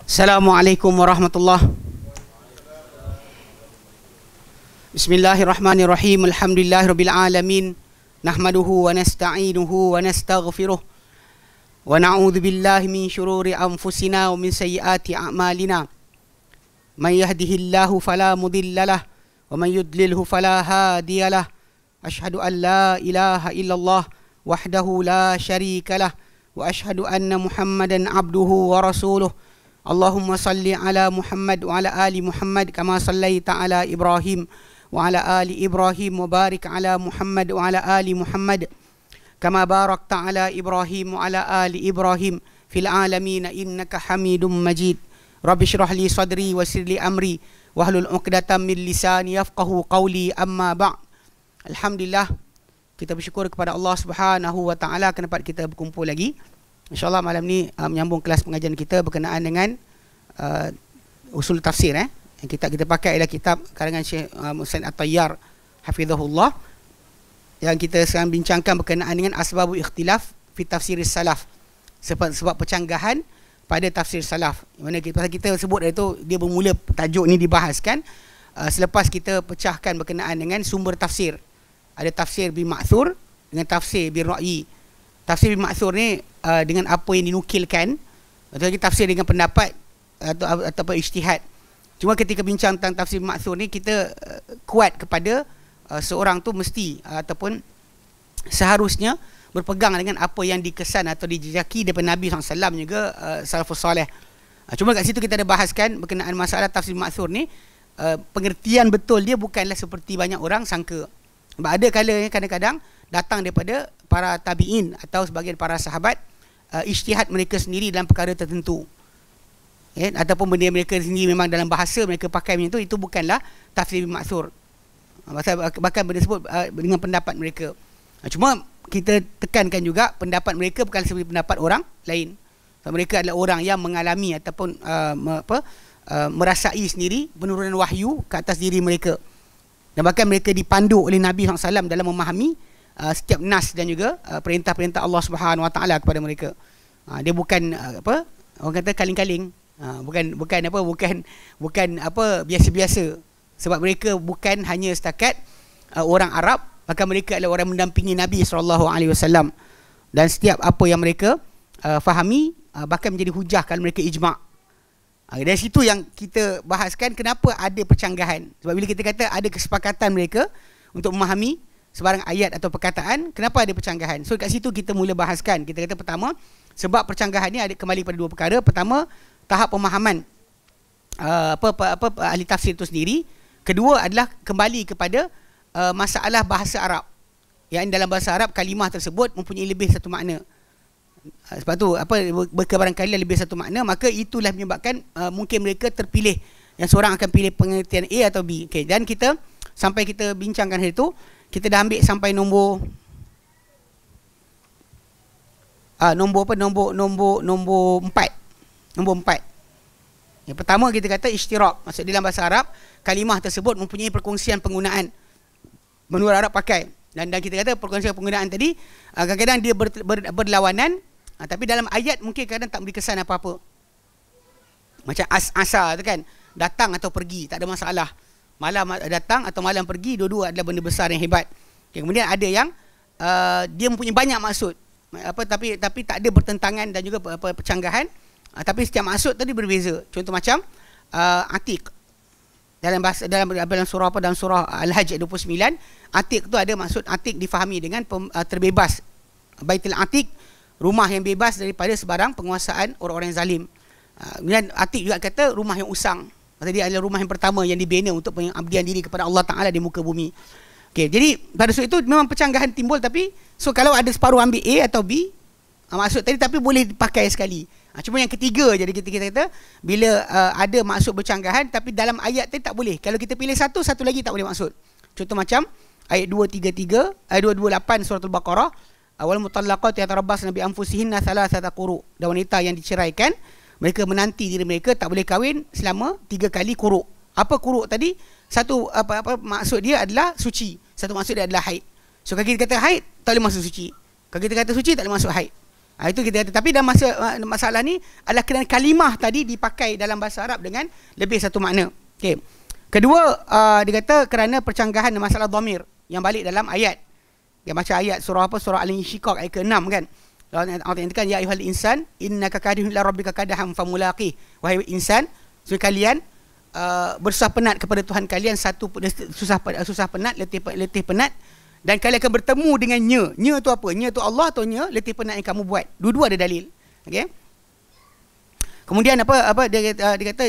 Assalamualaikum warahmatullahi. Bismillahirrahmanirrahim. Alhamdulillahirabbil alamin. Nahmaduhu wa nasta'inuhu wa nastaghfiruh. Wa na'udzu billahi min syururi anfusina wa min sayyiati a'malina. May yahdihillahu fala mudhillalah wa may yudlilhu fala hadiyalah. Asyhadu an la ilaha illallah wahdahu la syarikalah wa asyhadu anna Muhammadan abduhu wa rasuluh. Allahumma salli ala Muhammad wa ala ali Muhammad kama sallaita ala Ibrahim wa ala ali Ibrahim wa barik ala Muhammad wa ala ali Muhammad kama barakta ala Ibrahim wa ala ali Ibrahim fil alamin innaka Hamidum Majid. Rabbi shrah li sadri wa yassir li amri wahlul 'uqdatam min lisani yafqahu qawli, amma ba'd. Alhamdulillah, kita bersyukur kepada Allah Subhanahu wa taala kerana dapat kita berkumpul lagi. InsyaAllah malam ni menyambung kelas pengajian kita berkenaan dengan usul tafsir. Yang kita pakai adalah kitab karangan Syekh Muhammad At-Tayyar hafizahullah, yang kita sekarang bincangkan berkenaan dengan asbabul ikhtilaf fi tafsir salaf, sebab percanggahan pada tafsir salaf. Mana kita sebut itu, dia bermula tajuk ni dibahaskan selepas kita pecahkan berkenaan dengan sumber tafsir. Ada tafsir bil ma'thur dengan tafsir bil ra'yi. Tafsir bil ma'thur ni dengan apa yang dinukilkan, atau lagi tafsir dengan pendapat atau ijtihad. Cuma ketika bincang tentang tafsir bil ma'thur ni, kita kuat kepada seorang tu mesti ataupun seharusnya berpegang dengan apa yang dikesan atau dijejaki daripada Nabi SAW juga salafus salih. Cuma kat situ kita ada bahaskan berkenaan masalah tafsir bil ma'thur ni, pengertian betul dia bukanlah seperti banyak orang sangka. Sebab ada kalanya kadang-kadang datang daripada para tabi'in atau sebagian para sahabat, ijtihad mereka sendiri dalam perkara tertentu, ataupun benda mereka sendiri memang dalam bahasa mereka pakai macam itu bukanlah tafsir bil ma'thur. Bahkan benda sebut dengan pendapat mereka. Cuma kita tekankan juga pendapat mereka bukan seperti pendapat orang lain. Mereka adalah orang yang mengalami ataupun merasai sendiri penurunan wahyu ke atas diri mereka, dan bahkan mereka dipandu oleh Nabi SAW dalam memahami setiap nas dan juga perintah-perintah Allah Subhanahu Wa Taala kepada mereka. Dia bukan orang kata kaling-kaling, bukan biasa-biasa, sebab mereka bukan hanya setakat orang Arab, bahkan mereka adalah orang mendampingi Nabi SAW, dan setiap apa yang mereka fahami bahkan menjadi hujah kalau mereka ijma'. Dari situ yang kita bahaskan kenapa ada percanggahan. Sebab bila kita kata ada kesepakatan mereka untuk memahami sebarang ayat atau perkataan, kenapa ada percanggahan? So kat situ kita mula bahaskan. Kita kata pertama, sebab percanggahan ni ada kembali pada dua perkara. Pertama, tahap pemahaman ahli tafsir itu sendiri. Kedua adalah kembali kepada masalah bahasa Arab, yang dalam bahasa Arab kalimah tersebut mempunyai lebih satu makna. Sebab tu berkebarangkali lebih satu makna, maka itulah menyebabkan mungkin mereka terpilih, yang seorang akan pilih pengertian A atau B. Okay, dan kita sampai kita bincangkan hari itu, kita dah ambil sampai nombor 4. Yang pertama kita kata isytirak. Maksud dalam bahasa Arab kalimah tersebut mempunyai perkongsian penggunaan menurut Arab pakai. Dan kita kata perkongsian penggunaan tadi kadang-kadang dia berlawanan, tapi dalam ayat mungkin kadang tak beri kesan apa-apa. Macam asa tu kan, datang atau pergi tak ada masalah. Malam datang atau malam pergi, dua-dua adalah benda besar yang hebat. Okay, kemudian ada yang dia mempunyai banyak maksud, tapi tak ada bertentangan dan juga percanggahan, tapi setiap maksud tadi berbeza. Contoh macam atik dalam surah dalam surah Al-Hajj 29, atik tu ada maksud atik difahami dengan terbebas. Baitul Atik, rumah yang bebas daripada sebarang penguasaan orang-orang yang zalim. Kemudian atik juga kata rumah yang usang. Maksudnya dia adalah rumah yang pertama yang dibina untuk pengabdian diri kepada Allah Ta'ala di muka bumi. Okay, jadi pada sebab itu memang percanggahan timbul, tapi so kalau ada separuh ambil A atau B, maksud tadi, tapi boleh dipakai sekali. Cuma yang ketiga, jadi kita kata bila ada maksud bercanggahan tapi dalam ayat tadi tak boleh. Kalau kita pilih satu lagi tak boleh maksud. Contoh macam ayat 233, ayat 228 surah Al-Baqarah, wal mutallaqat yatarabbasna bi anfusihinna thalathata quru. Dan wanita yang diceraikan, mereka menanti diri mereka tak boleh kahwin selama 3 kali quru. Apa quru tadi? Satu maksud dia adalah suci, satu maksud dia adalah haid. So kalau kita kata haid tak boleh masuk suci, kalau kita kata suci tak boleh masuk haid. Itu kita kata. Tapi dalam masalah ni adalah kerana kalimah tadi dipakai dalam bahasa Arab dengan lebih satu makna. Okey. Kedua, dia kata kerana percanggahan masalah dhamir yang balik dalam ayat. Dia macam ayat surah apa? Surah Al-Insyiqaq ayat ke-6 kan. Allah nyatakan ya ayyuhal insan innaka kadihun ila rabbika kadaham famulaqih. Wahai insan, kalian bersusah penat kepada Tuhan kalian, satu susah penat, letih penat, dan kalian akan bertemu dengan nya tu apa? Nya tu Allah atau nya letih penat yang kamu buat. Dua-dua ada dalil. Okey. Kemudian dia kata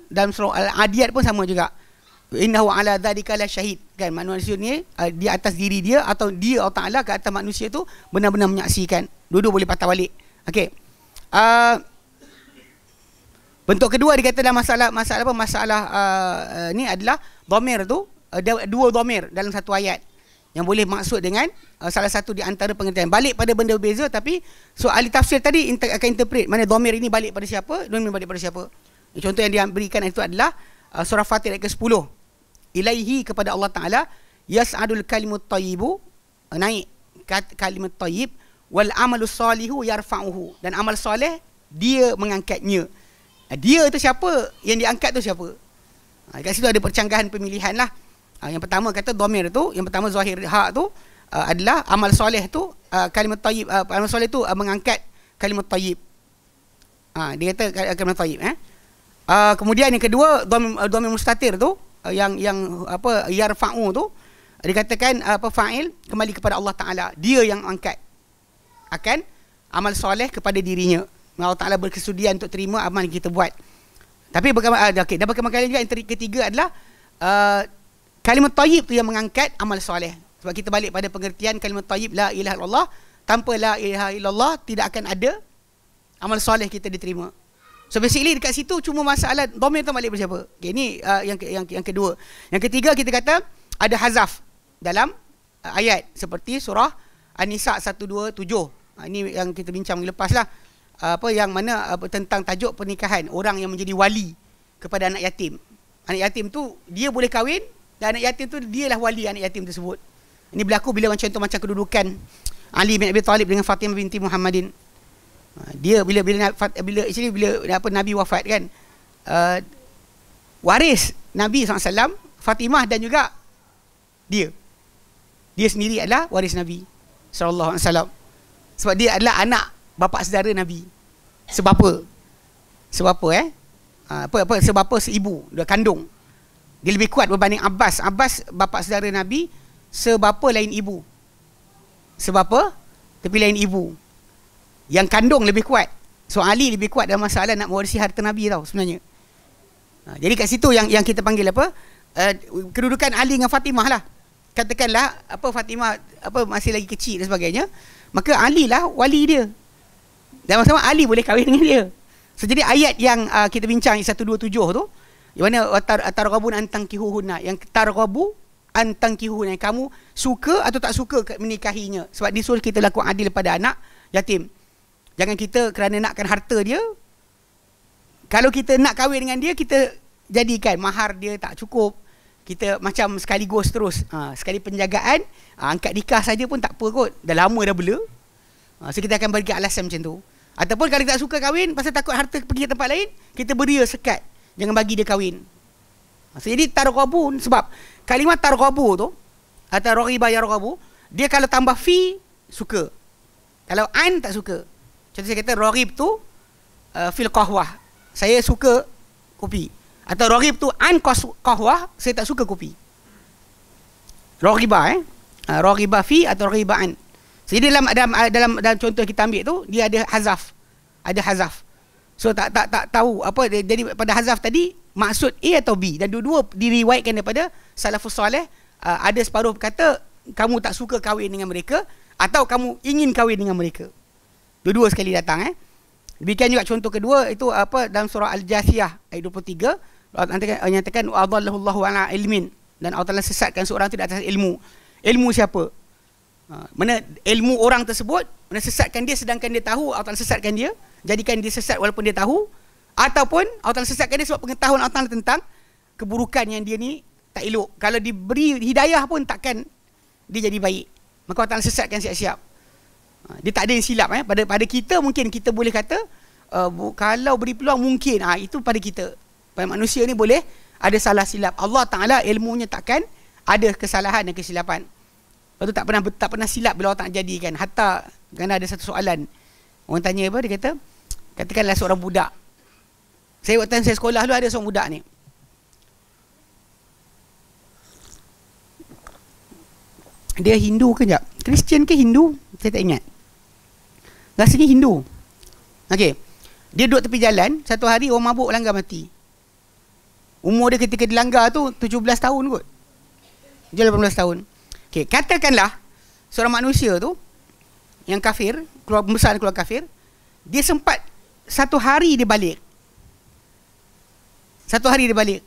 dalam surah Al-Adiyat pun sama juga. Innahu ala dzalika la syahid, kan, manusia ni di atas diri dia atau dia Allah Taala ke atas manusia tu benar-benar menyaksikan. Dua-dua boleh patah balik. Okey. Bentuk kedua dia kata dalam masalah ni adalah dhamir tu, dua dhamir dalam satu ayat yang boleh maksud dengan salah satu di antara pengertian. Balik pada benda berbeza, tapi ahli tafsir tadi akan interpret mana dhamir ini balik pada siapa, dhamir balik pada siapa. Contoh yang dia berikan itu adalah surah Fatir ayat ke-10. Ilaihi, kepada Allah Ta'ala, yas'adul kalimut thayyibu, naik kalimat thayyib, wal amalus salihu yarfa'uhu, dan amal soleh dia mengangkatnya. Dia tu siapa? Yang diangkat tu siapa? Kat situ ada percanggahan pemilihan lah. Yang pertama kata dhamir tu, yang pertama zahir hak tu adalah amal soleh tu, kalimat tayyib, amal soleh tu mengangkat kalimat tayyib. Dia kata kalimat tayyib. Kemudian yang kedua dhamir mustatir tu, yang yarfa'u tu, dikatakan fa'il kembali kepada Allah Taala. Dia yang angkat akan amal soleh kepada dirinya. Allah Taala berkesudian untuk terima amal yang kita buat. Tapi okey, dan berkali-kali juga yang ketiga adalah kalimat tayyib tu yang mengangkat amal soleh. Sebab kita balik pada pengertian kalimat tayyib, la ilaha illallah, tanpa la ilaha illallah tidak akan ada amal soleh kita diterima. So basically dekat situ cuma masalah dhamir tu balik pada siapa. Okay, ini yang kedua. Yang ketiga kita kata ada hazaf dalam ayat seperti surah An-Nisa 127. Ini yang kita bincang minggu lepas lah. Yang mana tentang tajuk pernikahan, orang yang menjadi wali kepada anak yatim. Anak yatim tu dia boleh kahwin, dan anak yatim tu dialah wali anak yatim tersebut. Ini berlaku bila macam kedudukan Ali bin Abi Talib dengan Fatimah binti Muhammadin. Dia bila Nabi wafat kan, waris Nabi SAW Fatimah dan juga dia sendiri adalah waris Nabi SAW. Sebab dia adalah anak bapa saudara Nabi. Sebapa seibu, dia kandung. Dia lebih kuat berbanding Abbas. Abbas bapa saudara Nabi, sebapa lain ibu. Sebapa tapi lain ibu. Yang kandung lebih kuat. So Ali lebih kuat dalam masalah nak mewarisi harta Nabi tau sebenarnya. Jadi kat situ yang kita panggil kedudukan Ali dengan Fatimah lah. Katakanlah Fatimah masih lagi kecil dan sebagainya, maka Ali lah wali dia. Dan sama-sama Ali boleh kahwin dengan dia. So jadi ayat yang kita bincang 127 tu, yang mana targhabun an tankihuhunna, yang targhabu an tankihuhunna, yang kamu suka atau tak suka menikahinya. Sebab disuruh kita lakukan adil pada anak yatim. Jangan kita kerana nakkan harta dia, kalau kita nak kahwin dengan dia, kita jadikan mahar dia tak cukup, kita macam sekaligus terus sekali penjagaan, angkat nikah saja pun tak apa kot, dah lama dah bela. So kita akan bagi alasan macam tu. Ataupun kalau tak suka kahwin pasal takut harta pergi ke tempat lain, kita beri sekat, jangan bagi dia kahwin. So jadi targhabun, sebab kalimat targhabu tu atau raghiba yarghabu, dia kalau tambah fi suka, kalau an tak suka. Contoh saya kata raghib tu fil qahwah, saya suka kopi. Atau raghib tu an qahwah, saya tak suka kopi. Raghibah raghibah fi atau raghibah an. Jadi dalam contoh kita ambil tu, dia ada hazaf. Ada hazaf. So tak tahu apa jadi pada hazaf tadi maksud A atau B, dan dua-dua diriwayatkan daripada salafus soleh. Ada separuh kata kamu tak suka kahwin dengan mereka, atau kamu ingin kahwin dengan mereka. Dua-dua sekali datang. Demikian juga contoh kedua itu dalam surah Al-Jathiyah ayat 23, Allah nyatakan adallahu Allahu ala ilmin, dan Allah Taala sesatkan seorang itu di atas ilmu. Ilmu siapa? Mana ilmu orang tersebut, mana sesatkan dia sedangkan dia tahu, Allah Taala sesatkan dia, jadikan dia sesat walaupun dia tahu, ataupun Allah Taala sesatkan dia sebab pengetahuan Allah Taala tentang keburukan yang dia ni tak elok. Kalau diberi hidayah pun takkan dia jadi baik, maka Allah Taala sesatkan siap-siap. Dia tak ada yang silap. Pada kita mungkin kita boleh kata kalau beri peluang mungkin. Itu pada kita. Pada manusia ni boleh ada salah silap. Allah Ta'ala ilmunya takkan ada kesalahan dan kesilapan. Lepas tu tak pernah silap bila Allah tak jadikan. Hatta kerana ada satu soalan. Orang tanya apa? Dia kata, katakanlah seorang budak. Waktu saya sekolah dulu ada seorang budak ni. Dia Hindu ke sekejap? Kristian ke Hindu? Saya tak ingat. Rasanya Hindu. Okey. Dia duduk tepi jalan, satu hari orang mabuk langgar mati. Umur dia ketika dilanggar tu 17 tahun kot. Dia 18 tahun. Okey, katakanlah seorang manusia tu yang kafir, besar keluar kafir, dia sempat satu hari dia balik. Satu hari dia balik.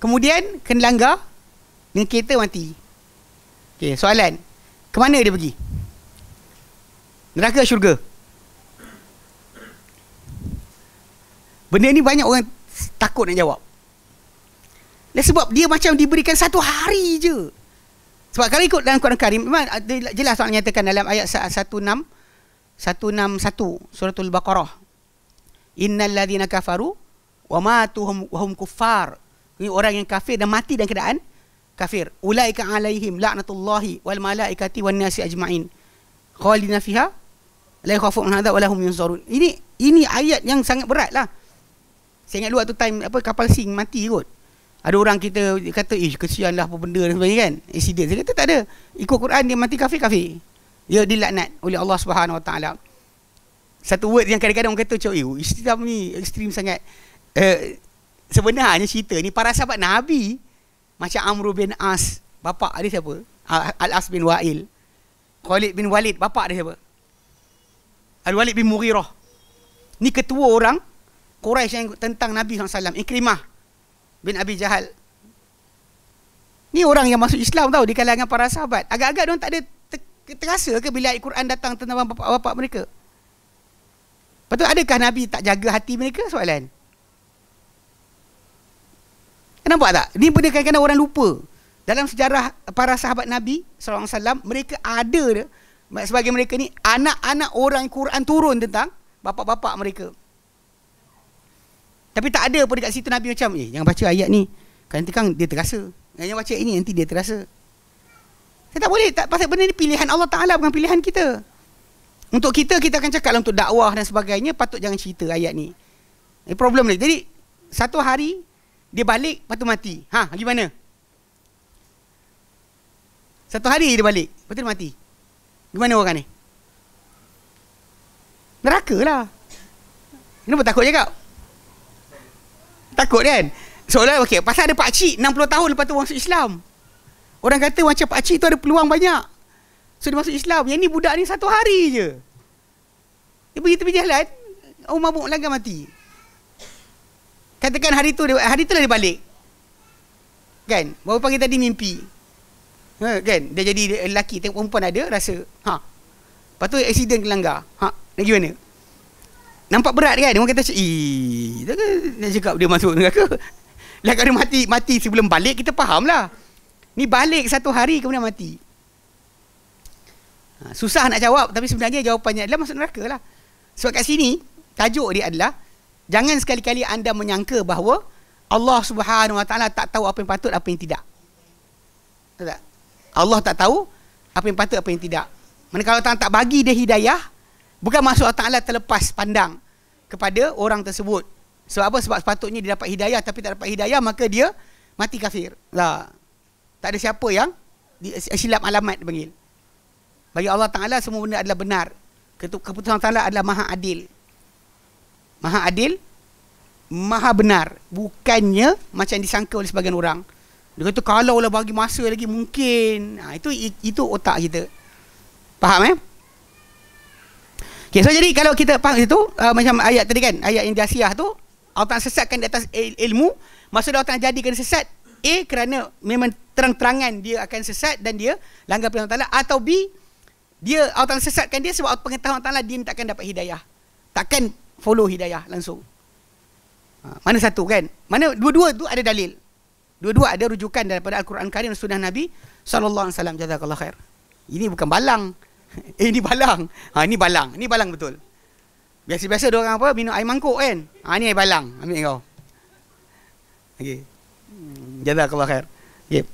Kemudian kena langgar dengan kereta mati. Okey, soalan. Ke mana dia pergi? Neraka, syurga? Benda ni banyak orang takut nak jawab. Dan sebab dia macam diberikan satu hari je. Sebab kalau ikut dalam Quran Karim, memang jelas Allah nyatakan dalam ayat 161 suratul Baqarah. Innal ladzina kafaru wa matu wa hum kuffar. Ini orang yang kafir dan mati dalam keadaan kafir. Ulaika alaihim la'natullahi wal malaikati wan nasi ajma'in. Khalidina fiha la yakhafuna hadza wa lahum yunzarun. Ini ayat yang sangat berat lah. Saya ingat dulu waktu time kapal Sing mati kot. Ada orang kita kata kesian lah apa benda dan sebagainya kan. Accident. Saya kata tak ada. Ikut Quran dia mati kafir. Dia dilaknat oleh Allah Subhanahu Wa Taala. Satu word yang kadang-kadang orang kata Islam ni ekstrim sangat. Sebenarnya cerita ni para sahabat Nabi macam Amr bin As, bapa dia siapa? Al-As bin Wa'il. Khalid bin Walid, bapa dia siapa? Al-Walid bin Mughirah. Ni ketua orang Quraisy yang tentang Nabi SAW. Ikrimah bin Abi Jahal. Ni orang yang masuk Islam tau di kalangan para sahabat. Agak-agak diorang tak ada terasa ke bila ayat Quran datang tentang bapa-bapa mereka? Lepas tu adakah Nabi tak jaga hati mereka? Soalan. Nampak tak? Ni benda kadang-kadang orang lupa. Dalam sejarah para sahabat Nabi SAW, mereka ada sebagai mereka ni anak-anak orang Quran turun tentang bapa-bapa mereka. Tapi tak ada pun dekat situ Nabi macam jangan baca ayat ni, nanti kan dia terasa. Jangan baca ini, nanti dia terasa. Saya tak boleh. Pasal benda ni pilihan Allah Ta'ala, bukan pilihan kita. Untuk kita akan cakap lah untuk dakwah dan sebagainya, patut jangan cerita ayat ni. Problem ni. Jadi satu hari dia balik, lepas tu mati. Gimana? Satu hari dia balik, lepas tu dia mati. Gimana orang ni? Neraka lah. Kenapa takut cakap? Takut kan? Soalan pasal ada pakcik 60 tahun lepas tu masuk Islam. Orang kata macam pakcik tu ada peluang banyak, so dia masuk Islam. Yang ni budak ni satu hari je dia pergi tepi jalan, mabuk langgar mati. Katakan hari tu lah dia balik kan, baru pagi tadi mimpi kan, dia jadi lelaki, tengok perempuan ada, rasa lepas tu accident ke langgar. Lagi mana? Nampak berat kan? Orang kata nak cakap dia masuk neraka. Lah kalau dia mati sebelum balik, kita faham lah. Ni balik satu hari kemudian mati. Susah nak jawab, tapi sebenarnya jawapannya adalah masuk neraka lah. Sebab kat sini tajuk dia adalah jangan sekali-kali anda menyangka bahawa Allah Subhanahu Wa Taala tak tahu apa yang patut, apa yang tidak. Tak? Allah tak tahu apa yang patut, apa yang tidak. Manakala Allah tak bagi dia hidayah, bukan maksud Allah Ta'ala terlepas pandang kepada orang tersebut. Sebab apa? Sebab sepatutnya dia dapat hidayah, tapi tak dapat hidayah, maka dia mati kafir lah. Tak ada siapa yang silap alamat dipanggil. Bagi Allah Ta'ala semua benda adalah benar. Keputusan Allah Ta'ala adalah maha adil. Maha adil, maha benar. Bukannya macam disangka oleh sebagian orang. Dia kata kalau lah bagi masa lagi mungkin. Itu otak kita. Faham Okay, so jadi kalau kita faham itu macam ayat tadi kan, ayat yang Jasiyah tu, Allah Ta'ala sesatkan di atas ilmu. Maksud Allah Ta'ala jadikan sesat kerana memang terang-terangan dia akan sesat dan dia langgar perintah Allah Ta'ala, atau B, dia Allah Ta'ala sesatkan dia sebab pengetahuan Allah Ta'ala dia takkan dapat hidayah, takkan follow hidayah langsung. Mana satu kan? Mana dua-dua tu ada dalil. Dua-dua ada rujukan daripada Al-Quran Karim dan Sunnah Nabi SAW. Jazakallah khair. Ini bukan balang. Ni balang. Ni balang. Ni balang betul. Biasa-biasa dia orang apa minum air mangkuk kan. Ni air balang. Ambil kau. Okey. Jazakallah khair. Okey.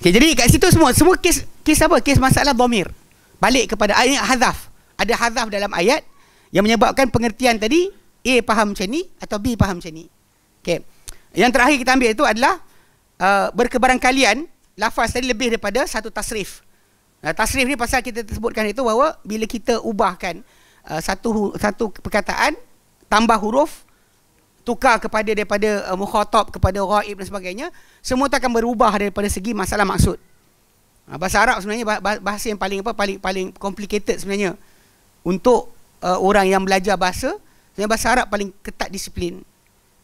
Okay, jadi kat situ semua kes apa? Kes masalah dhamir. Balik kepada ayat hazaf. Ada hazaf dalam ayat yang menyebabkan pengertian tadi A faham macam ni atau B faham macam ni. Okey. Yang terakhir kita ambil itu adalah berkebarangkalian lafaz tadi lebih daripada satu tasrif. Tasrif ni pasal kita sebutkan itu bahawa bila kita ubahkan satu perkataan tambah huruf tukar kepada daripada mukhatab kepada ghaib dan sebagainya, semua itu akan berubah daripada segi masalah maksud. Bahasa Arab sebenarnya bahasa yang paling complicated sebenarnya untuk orang yang belajar bahasa. Sebenarnya bahasa Arab paling ketat disiplin.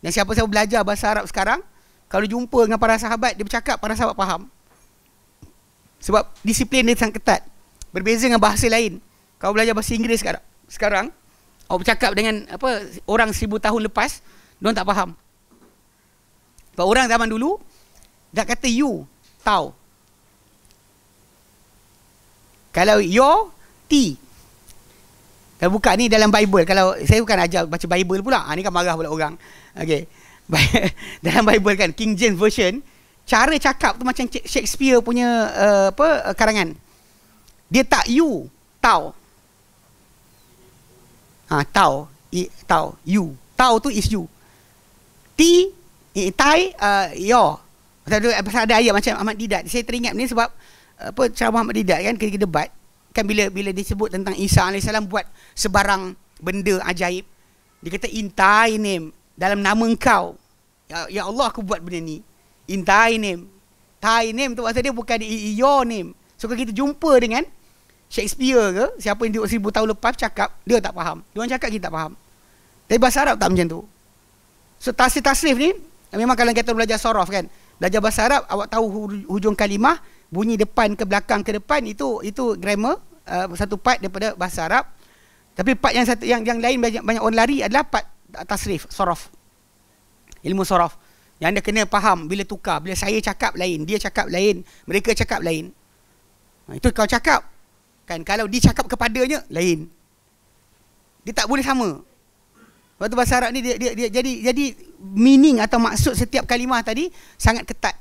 Dan siapa-siapa belajar bahasa Arab sekarang, kalau jumpa dengan para sahabat, dia bercakap, para sahabat faham. Sebab disiplin dia sangat ketat. Berbeza dengan bahasa lain. Kalau belajar bahasa Inggeris sekarang awak bercakap dengan orang 1000 tahun lepas, diorang tak faham. Sebab orang zaman dulu dah kata you, tau. Kalau your, ti. Kalau buka ni dalam Bible, kalau saya bukan ajar baca Bible pula, ni kan marah pula orang. Okey. Dalam Bible kan King James version, cara cakap tu macam Shakespeare punya karangan. Dia tak you, tau. Tau, tau, you. Tau tu is you. Ti, tai, yo. Pasal ada ayat macam Ahmad Didat. Saya teringat ni sebab ceramah Ahmad Didat kan ketika debat, kan bila disebut tentang Isa AS buat sebarang benda ajaib, dia kata in thy name, dalam nama engkau, ya Allah aku buat benda ni. In thy name. Thy name tu maksud dia bukan your name. So kalau kita jumpa dengan Shakespeare ke, siapa yang 1000 tahun lepas cakap, dia tak faham. Dia orang cakap kita tak faham. Tapi bahasa Arab tak macam tu. So tasrif ni memang kalau kita belajar sorof kan, belajar bahasa Arab, awak tahu hujung kalimah, bunyi depan ke belakang ke depan, itu grammar, satu part daripada bahasa Arab. Tapi part yang lain banyak orang lari adalah part tasrif, sorof. Ilmu sorof. Yang anda kena faham bila tukar, bila saya cakap lain, dia cakap lain, mereka cakap lain. Itu kau cakap. Kan kalau dia cakap kepadanya lain. Dia tak boleh sama. Sebab tu bahasa Arab ni dia jadi meaning atau maksud setiap kalimah tadi sangat ketat.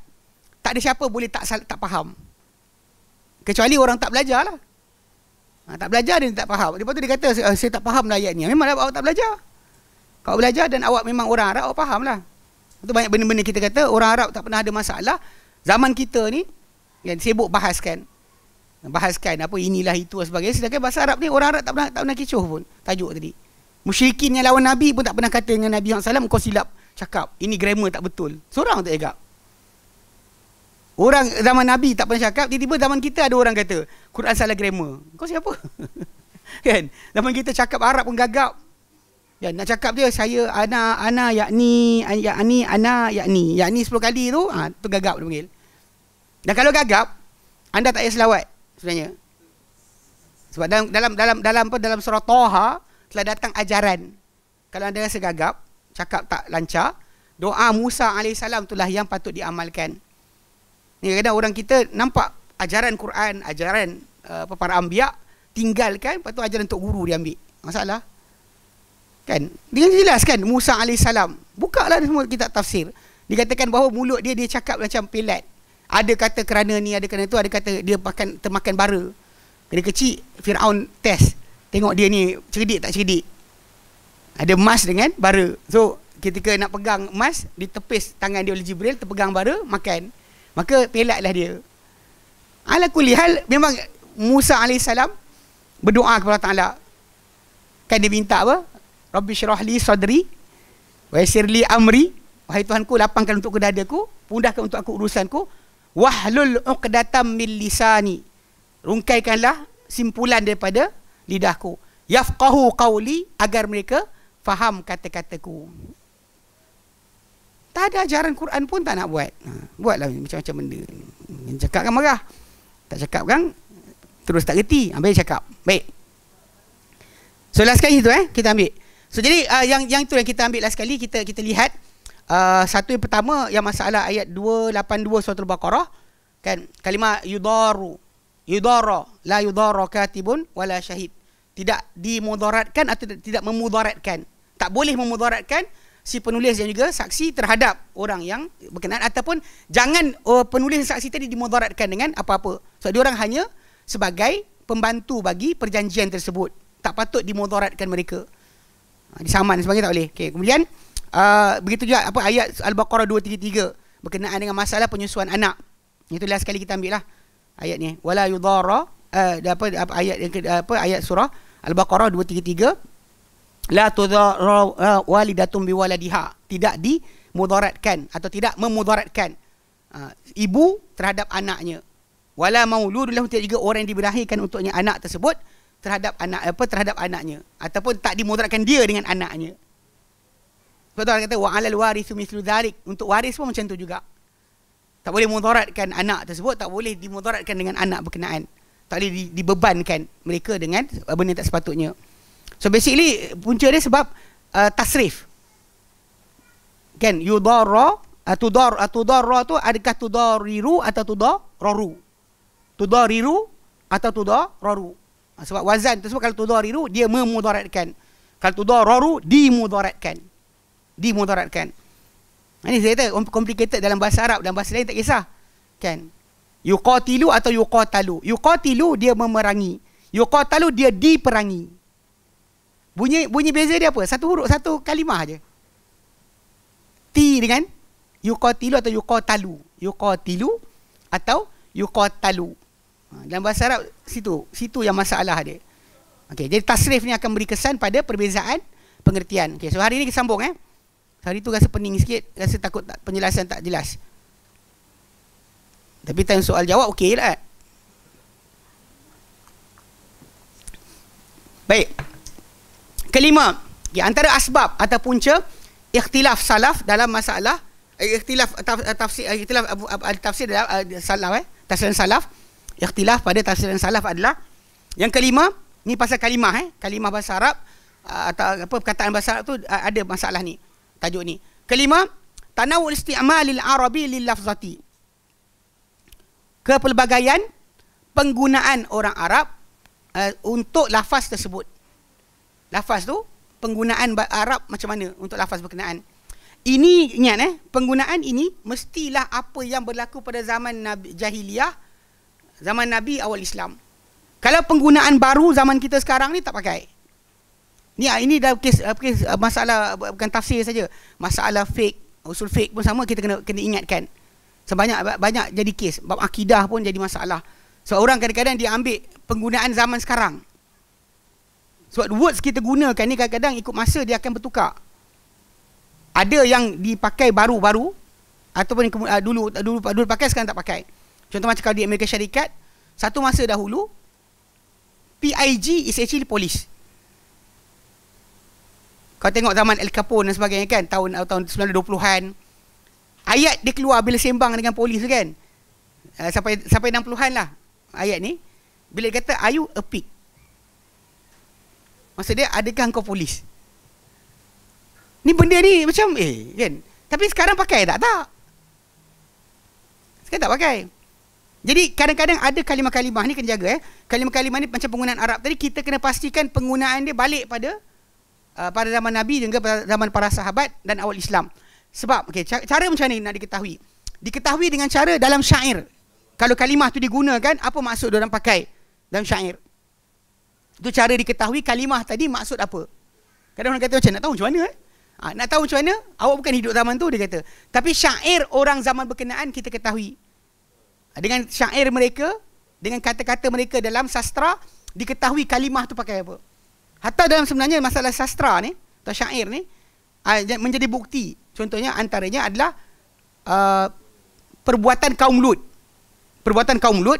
Tak ada siapa boleh tak faham. Kecuali orang tak belajar lah. Tak belajar dia tak faham. Lepas tu dia kata saya tak faham lah ayat ni. Memang awak tak belajar. Kau belajar dan awak memang orang Arab, awak faham lah. Itu banyak benda-benda kita kata orang Arab tak pernah ada masalah. Zaman kita ni kan sibuk bahaskan apa inilah itu dan sebagainya. Sedangkan bahasa Arab ni orang Arab tak pernah kecoh pun tajuk tadi. Musyrikin yang lawan Nabi pun tak pernah kata dengan Nabi SAW kau silap cakap, ini grammar tak betul. Seorang tak cakap. Orang zaman Nabi tak pernah cakap, tiba-tiba zaman kita ada orang kata Quran salah grammar. Kau siapa? Kan? Zaman kita cakap Arab pun gagap. Ya, nak cakap dia saya ana yakni ana yakni 10 kali tu, tu gagap dia panggil. Dan kalau gagap, anda tak payah selawat sebenarnya. Sebab dalam surah Taha telah datang ajaran. Kalau anda rasa gagap, cakap tak lancar, doa Musa AS itulah yang patut diamalkan. Ni kadang orang kita nampak ajaran Quran, ajaran para anbiya, tinggalkan, lepas tu ajaran tok guru dia ambil. Masalah. Kan? Dia jelaskan Musa AS. Bukalah semua kitab tafsir. Dikatakan bahawa mulut dia cakap macam pelat. Ada kata kerana ni, ada kerana tu, ada kata dia termakan bara. Dari kecil Firaun test. Tengok dia ni cerdik tak cerdik. Ada emas dengan bara. So ketika nak pegang emas, ditepis tangan dia oleh Jibril, terpegang bara, makan. Maka pelatlah dia. Ala kulli hal, memang Musa AS berdoa kepada Allah Ta'ala. Kan dia minta apa? Rabbi syrah li sadri wa yassir li amri. Wahai Tuhanku, lapangkan untuk dadaku, mudahkan untuk aku urusanku. Wahlul uqdatam min lisani. Rungkaikanlah simpulan daripada lidahku. Yafqahu qawli, agar mereka faham kata-kataku. Tak ada ajaran Quran pun tak nak buat. Buatlah macam-macam benda. Yang cakap kan marah. Tak cakap kan terus tak reti. Ambil cakap. Baik. So last kali itu kita ambil. So jadi yang itu yang kita ambil last kali, kita lihat satu yang pertama yang masalah ayat 282 surah Al-Baqarah kan, kalimah yudaru Yudara, la yudara katibun wala syahid. Tidak dimudaratkan atau tidak memudaratkan. Tak boleh memudaratkan si penulis dan juga saksi terhadap orang yang berkenaan, ataupun jangan penulis dan saksi tadi dimudaratkan dengan apa-apa. Sebab dia orang hanya sebagai pembantu bagi perjanjian tersebut. Tak patut dimudaratkan mereka. Disaman sebagainya tak boleh. Okey, kemudian begitu juga apa ayat Al-Baqarah 233 berkenaan dengan masalah penyusuan anak. Itu last sekali kita ambil lah ayat ni. Wala yudara apa ayat yang ayat surah Al-Baqarah 233, la tudara walidatun biwaladiha, tidak dimudaratkan atau tidak memudaratkan ibu terhadap anaknya. Wala mauludun lahu, tidak juga orang yang diberahikan untuknya anak tersebut terhadap terhadap anaknya, ataupun tak dimudaratkan dia dengan anaknya. Sebab tu orang kata wa 'alal warithu mithlu dzalik, untuk waris pun macam tu juga. Tak boleh mudaratkan anak tersebut, tak boleh dimudaratkan dengan anak berkenaan. Tak boleh dibebankan mereka dengan benda yang tak sepatutnya. So basically punca dia sebab tasrif. Kan yudara tudarra tu adakah tudariru atau tudararu? Tudariru atau tudararu. Sebab wazan tersebut kalau tudariru dia memudaratkan. Kalau tudararu dimudaratkan. Dimudaratkan. Ini saya kata complicated dalam bahasa Arab, dalam bahasa lain tak kisah. Kan? Yuqatilu atau yuqatalu. Yuqatilu dia memerangi. Yuqatalu dia diperangi. Bunyi beza dia apa? Satu huruf, satu kalimah aja. Ti dengan yuqatilu atau yuqatalu. Yuqatilu atau yuqatalu. Dalam bahasa Arab situ yang masalah dia. Okey, jadi tasrif ni akan beri kesan pada perbezaan pengertian. Okey, so hari ni kita sambung Hari tu rasa pening sikit, rasa takut penjelasan tak jelas. Tapi time soal jawab okey lah. Baik. Kelima, antara asbab atau punca ikhtilaf salaf dalam masalah ikhtilaf tafsir dalam salaf tafsiran salaf. Ikhtilaf pada tafsiran salaf adalah yang kelima, ni pasal kalimah kalimah bahasa Arab atau apa perkataan bahasa Arab tu ada masalah ni. Tajuk ni. Kelima, tanawul isti'malil arabi lil lafzati. Kepelbagaian penggunaan orang Arab untuk lafaz tersebut. Lafaz tu penggunaan Arab macam mana untuk lafaz berkenaan. Ini ingat penggunaan ini mestilah apa yang berlaku pada zaman Nabi jahiliyah, zaman Nabi awal Islam. Kalau penggunaan baru zaman kita sekarang ni tak pakai. Ini dah kes masalah bukan tafsir saja. Masalah fake, usul fake pun sama, kita kena ingatkan. Banyak jadi kes, bab akidah pun jadi masalah. So orang kadang-kadang dia ambil penggunaan zaman sekarang. Sebab words kita gunakan ni kadang-kadang ikut masa dia akan bertukar. Ada yang dipakai baru-baru ataupun dulu pakai sekarang tak pakai. Contoh macam kalau di Amerika Syarikat, satu masa dahulu PIG is actually police. Kau tengok zaman Al Capone dan sebagainya kan, tahun 1920-an. Ayat dia keluar bila sembang dengan polis kan. Sampai 60-an lah ayat ni. Bila dia kata, are you a pig? Maksud dia, adakah kau polis? Ni benda ni macam kan. Tapi sekarang pakai tak? Tak. Sekarang tak pakai. Jadi kadang-kadang ada kalimah-kalimah ni kena jaga kalimah-kalimah ni macam penggunaan Arab tadi, kita kena pastikan penggunaan dia balik pada zaman Nabi dan juga pada zaman para sahabat dan awal Islam. Sebab cara macam ni nak diketahui. Diketahui dengan cara dalam syair. Kalau kalimah tu digunakan, apa maksud orang pakai dalam syair? Itu cara diketahui kalimah tadi maksud apa. Kadang orang kata macam nak tahu macam mana nak tahu macam mana? Awak bukan hidup zaman tu, dia kata. Tapi syair orang zaman berkenaan kita ketahui. Dengan syair mereka, dengan kata-kata mereka dalam sastra, diketahui kalimah tu pakai apa. Hatta dalam sebenarnya masalah sastra ni atau syair ni menjadi bukti. Contohnya antaranya adalah perbuatan kaum Lut. Perbuatan kaum Lut,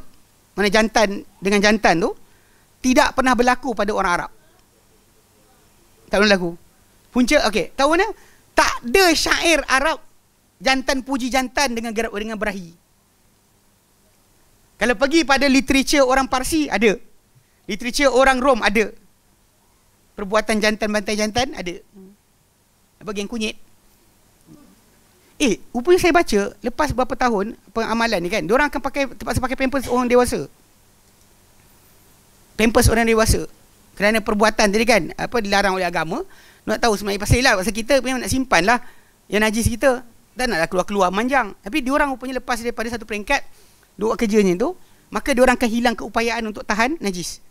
mana jantan dengan jantan tu tidak pernah berlaku pada orang Arab. Tak pernah berlaku. Punca tahu mana? Tak ada syair Arab jantan puji jantan dengan berahi. Kalau pergi pada literature orang Parsi ada. Literature orang Rom ada. Perbuatan jantan bantai jantan ada. Apa geng kunyit? Rupanya saya baca lepas berapa tahun pengamalan ni kan, diorang akan terpaksa pakai pampers orang dewasa. pampers orang dewasa kerana perbuatan tadi kan, apa, dilarang oleh agama. Nak tahu sebenarnya pasal lah, pasal kita memang nak simpan lah yang najis kita, dan naklah keluar-keluar manjang. Tapi diorang rupanya lepas daripada satu peringkat duk kerjanya tu, maka diorang akan hilang keupayaan untuk tahan najis.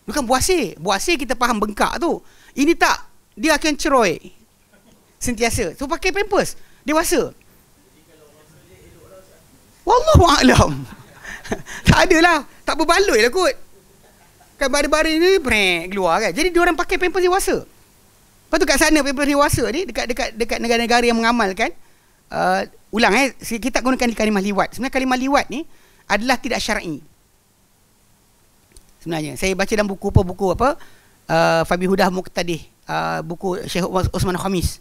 Bukan buasir. Buasir kita faham bengkak tu. Ini tak, dia akan ceroy sentiasa. So pakai pampers dewasa. Wallahualam. Tak adalah, tak berbaloi lah kot. Kan baris-baris ni brek keluar kan. Jadi diorang pakai pampers dewasa. Lepas tu kat sana pampers dewasa ni dekat negara-negara yang mengamalkan, kita gunakan kalimah liwat. Sebenarnya kalimah liwat ni adalah tidak syar'i. Sebenarnya saya baca dalam buku Fabi Hudah Muqtadih, buku Syekh Osman Khamis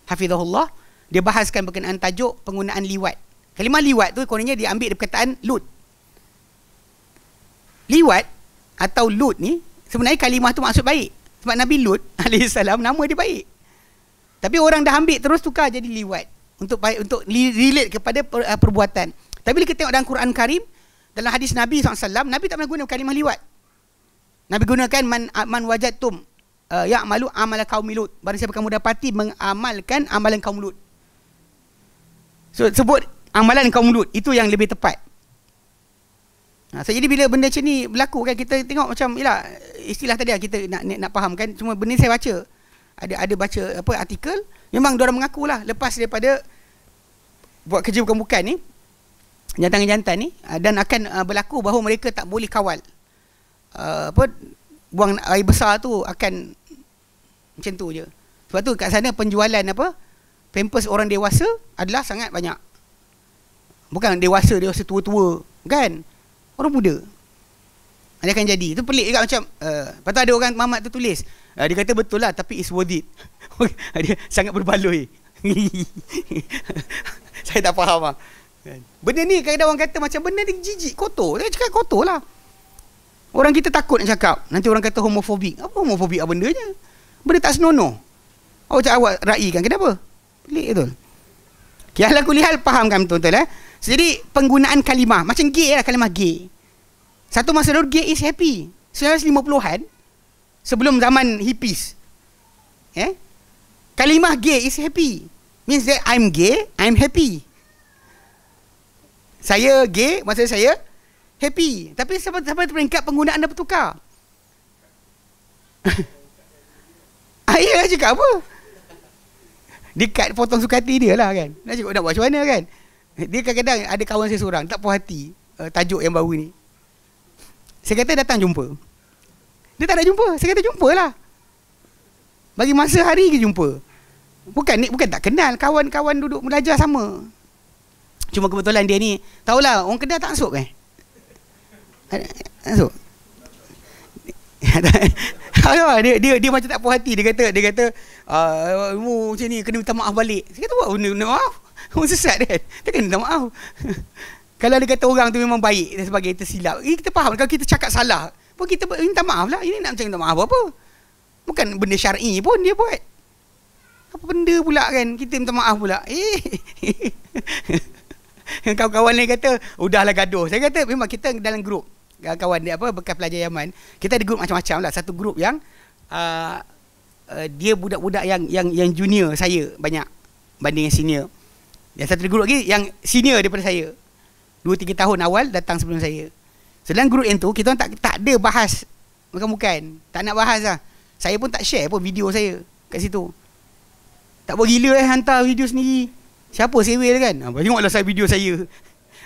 hafizahullah, dia bahaskan berkenaan tajuk penggunaan liwat. Kalimah liwat tu kononnya diambil dari perkataan lut. Liwat atau lut ni sebenarnya kalimah tu maksud baik. Sebab Nabi Lut alaihissalam nama dia baik. Tapi orang dah ambil terus tukar jadi liwat untuk relate kepada perbuatan. Tapi bila kita tengok dalam Quran Karim, dalam hadis Nabi SAW, Nabi tak pernah guna kalimah liwat. Nabi gunakan man wajadtum ya'malu amala qaumi Lut. Barang siapa kamu dapati mengamalkan amalan kaum Lut. So sebut amalan kaum Lut, itu yang lebih tepat. So, jadi bila benda macam ni berlaku kan, kita tengok macam yalah, istilah tadi kita nak faham kan. Cuma benda saya baca, ada baca apa artikel, memang diorang mengakulah lepas daripada buat kerja bukan-bukan ni, jantan-jantan ni, dan akan berlaku bahawa mereka tak boleh kawal buang air besar tu, akan macam tu je. Sebab tu kat sana penjualan pampers orang dewasa adalah sangat banyak. Bukan dewasa tua-tua kan, orang muda. Dia akan jadi. Itu pelik juga macam lepas tu ada orang mamat tu tulis, dia kata betul lah tapi it's worth it. Dia sangat berbaloi. Saya tak faham lah. Benda ni kadang orang kata macam benda ni jijik, kotor. Dia cakap kotor lah. Orang kita takut nak cakap, nanti orang kata homofobik. Apa homofobik apa bendanya? Benda tak senonoh. Awak raikan kenapa? Pelik betul. Okay, ala kulihal fahamkan betul-betul So, jadi penggunaan kalimah macam gay lah, kalimah gay. Satu masa dulu gay is happy. 1950-an, sebelum zaman hippies. Kalimah gay is happy. Means that I'm gay, I'm happy. Saya gay, maksud saya happy. Tapi sampai peringkat penggunaan dah bertukar. Ayah cakap apa? Dekat potong suka hati dia lah kan. Nak cakap nak buat macam mana kan. Dia kadang-kadang ada kawan saya seorang tak puas hati tajuk yang baru ni. Saya kata datang jumpa. Dia tak nak jumpa. Saya kata jumpalah. Bagi masa hari ke jumpa. Bukan tak kenal, kawan-kawan duduk belajar sama. Cuma kebetulan dia ni, tahulah orang Kedah tak masuk masuk. dia macam tak puas hati. Dia kata macam ni kena minta maaf balik. Saya kata buat minta maaf. Kamu sesat kan? Dia kena minta maaf. Kalau dia kata orang tu memang baik dan sebagainya, tersilap, kita faham. Kalau kita cakap salah pun kita minta maaf lah. Ini nak macam minta maaf apa? Bukan benda syar'i pun dia buat. Apa benda pula kan, kita minta maaf pula. Kawan-kawan lain kata udahlah gaduh. Saya kata memang kita dalam grup kawan dia bekas pelajar Yaman, kita ada grup macam-macam lah. Satu grup yang dia budak-budak yang junior saya banyak banding yang senior. Yang satu grup lagi yang senior daripada saya, 2-3 tahun awal datang sebelum saya. Sedang grup yang tu kita orang tak ada bahas bukan tak nak bahas lah. Saya pun tak share pun video saya kat situ. Tak buat gila hantar video sendiri. Siapa sewel kan? Tengoklah saya video saya.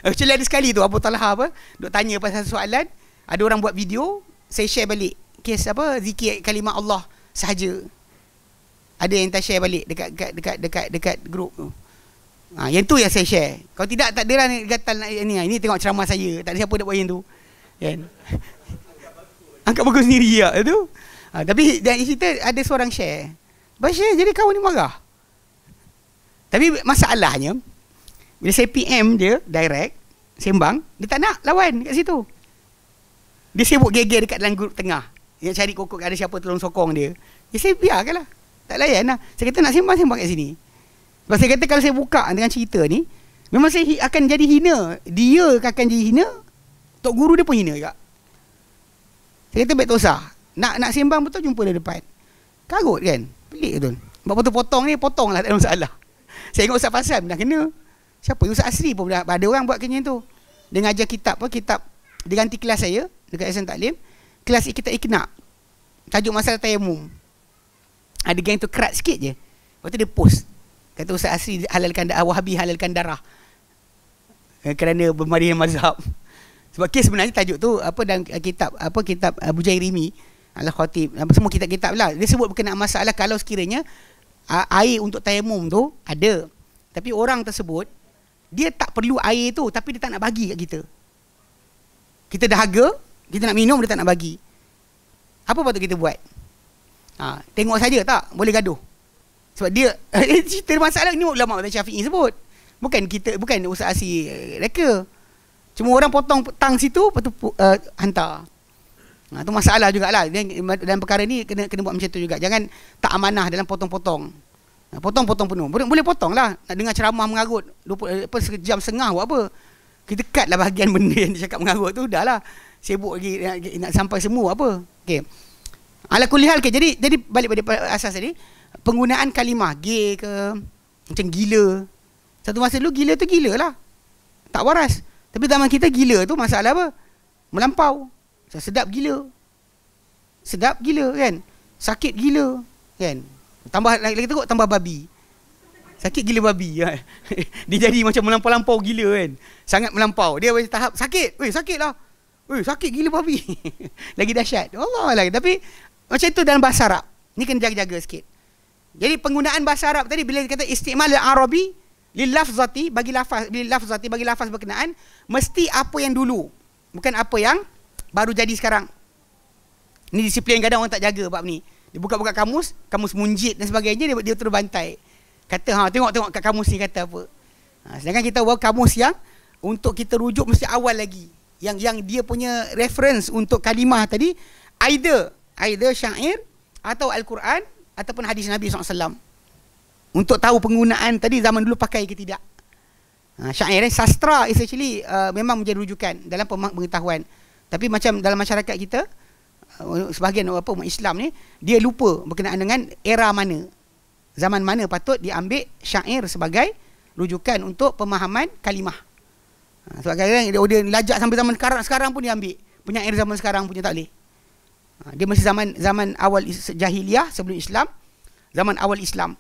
Actually ada sekali tu Abu Talha duk tanya pasal soalan, ada orang buat video, saya share balik kes zikir kalimah Allah sahaja. Ada yang tak share balik dekat grup tu. Yang tu yang saya share. Kalau tidak tak adalah gatal ini tengok ceramah saya, tak ada siapa nak buat yang tu. Kan? Angkat bagus sendiri lah tu. Tapi dan cerita ada seorang share. Share jadi kawan ni marah. Tapi masalahnya bila saya PM dia direct sembang, dia tak nak lawan kat situ. Dia sibuk geger dekat dalam grup tengah. Dia cari kokok ada siapa tolong sokong dia. Saya biarkanlah. Tak layan lah. Saya kata nak sembang kat sini. Sebab saya kata kalau saya buka dengan cerita ni, memang saya akan jadi hina. Dia akan jadi hina, tok guru dia pun hina juga. Saya kata baik tak usah. Nak sembang betul jumpa dia depan. Karut kan? Pelik betul. Sebab betul potong ni, potong lah, tak ada masalah. Saya ingat Ustaz Fasal dah kena. Siapa? Ustaz Asri pun ada orang buat kena tu. Dia ngajar kitab dia ganti kelas saya dekat Yayasan Taklim. Kelas kita Iqna. Tajuk masalah tayamum. Ada geng tu kerat sikit je. Lepas tu dia post. Kata Ustaz Asri halalkan Wahabi halalkan darah. Kerana bermarian mazhab. Sebab kes sebenarnya tajuk tu dalam kitab Abu Jairimi Al-Khatib, semua kitab-kitab lah. Dia sebut berkenaan masalah kalau sekiranya air untuk tayamum tu ada. Tapi orang tersebut dia tak perlu air tu, tapi dia tak nak bagi kat kita. Kita dahaga, kita nak minum, dia tak nak bagi. Apa patut kita buat? Tengok saja tak? Boleh gaduh. Sebab dia cerita masalah ni ulama mazhab Syafi'i sebut. Bukan Ustaz Asri reka. Cuma orang potong tang situ, lepas tu hantar. Tu masalah jugalah. Dalam perkara ni kena buat macam tu juga. Jangan tak amanah dalam potong-potong. Potong-potong penuh. Boleh potong lah. Nak dengar ceramah mengarut 1 jam setengah buat apa. Kita cut lah bahagian benda yang dia cakap mengarut tu. Dah lah. Sibuk lagi nak sampai semua apa. Okay. Ala kulli hal. Okay. Jadi balik pada asas tadi. Penggunaan kalimah. Gay ke. Macam gila. Satu masa dulu gila tu gila lah. Tak waras. Tapi zaman kita gila tu masalah apa? Melampau. Sedap gila. Sedap gila kan? Sakit gila kan? Tambah lagi teruk, tambah babi. Sakit gila babi. Dia jadi macam melampau-lampau gila kan? Sangat melampau. Dia macam tahap sakit. Sakit lah. Sakit gila babi. Lagi dahsyat. Allah lagi. Tapi macam tu dalam bahasa Arab. Ni kena jaga-jaga sikit. Jadi penggunaan bahasa Arab tadi bila kata istimal al-Arabi lil lafzati bagi lafaz berkenaan, mesti apa yang dulu, bukan apa yang baru jadi sekarang. Ni disiplin kadang orang tak jaga bab ni. Dia buka-buka kamus munjid dan sebagainya, dia terus bantai. Kata tengok kat kamus ni kata apa. Sedangkan kita bawa kamus yang untuk kita rujuk mesti awal lagi. Yang dia punya reference untuk kalimah tadi either syair atau Al-Quran ataupun hadis Nabi SAW. Untuk tahu penggunaan tadi zaman dulu pakai ke tidak. Syair sastra is actually memang menjadi rujukan dalam pengetahuan. Tapi macam dalam masyarakat kita, sebahagian umat Islam ni, dia lupa berkenaan dengan era mana, zaman mana patut diambil syair sebagai rujukan untuk pemahaman kalimah. Sebab kadang-kadang dia lajak sampai zaman sekarang pun dia ambil. Penyair zaman sekarang punya tak boleh. Dia mesti zaman awal jahiliah sebelum Islam, zaman awal Islam.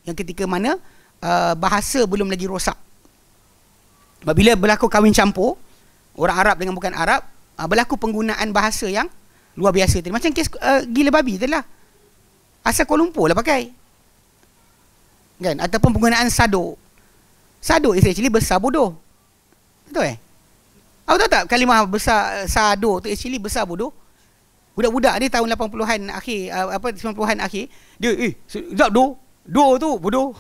Yang ketika mana bahasa belum lagi rosak. Bila berlaku kahwin campur orang Arab dengan bukan Arab, berlaku penggunaan bahasa yang luar biasa tadi. Macam kes gila babi tadi lah. Asal Kuala Lumpur lah pakai kan? Ataupun penggunaan sado. Sado is actually besar bodoh. Betul Tahu tak kalimah besar sado tu actually besar bodoh. Budak-budak ni tahun 80-an akhir 90-an akhir, dia sedap do tu bodoh.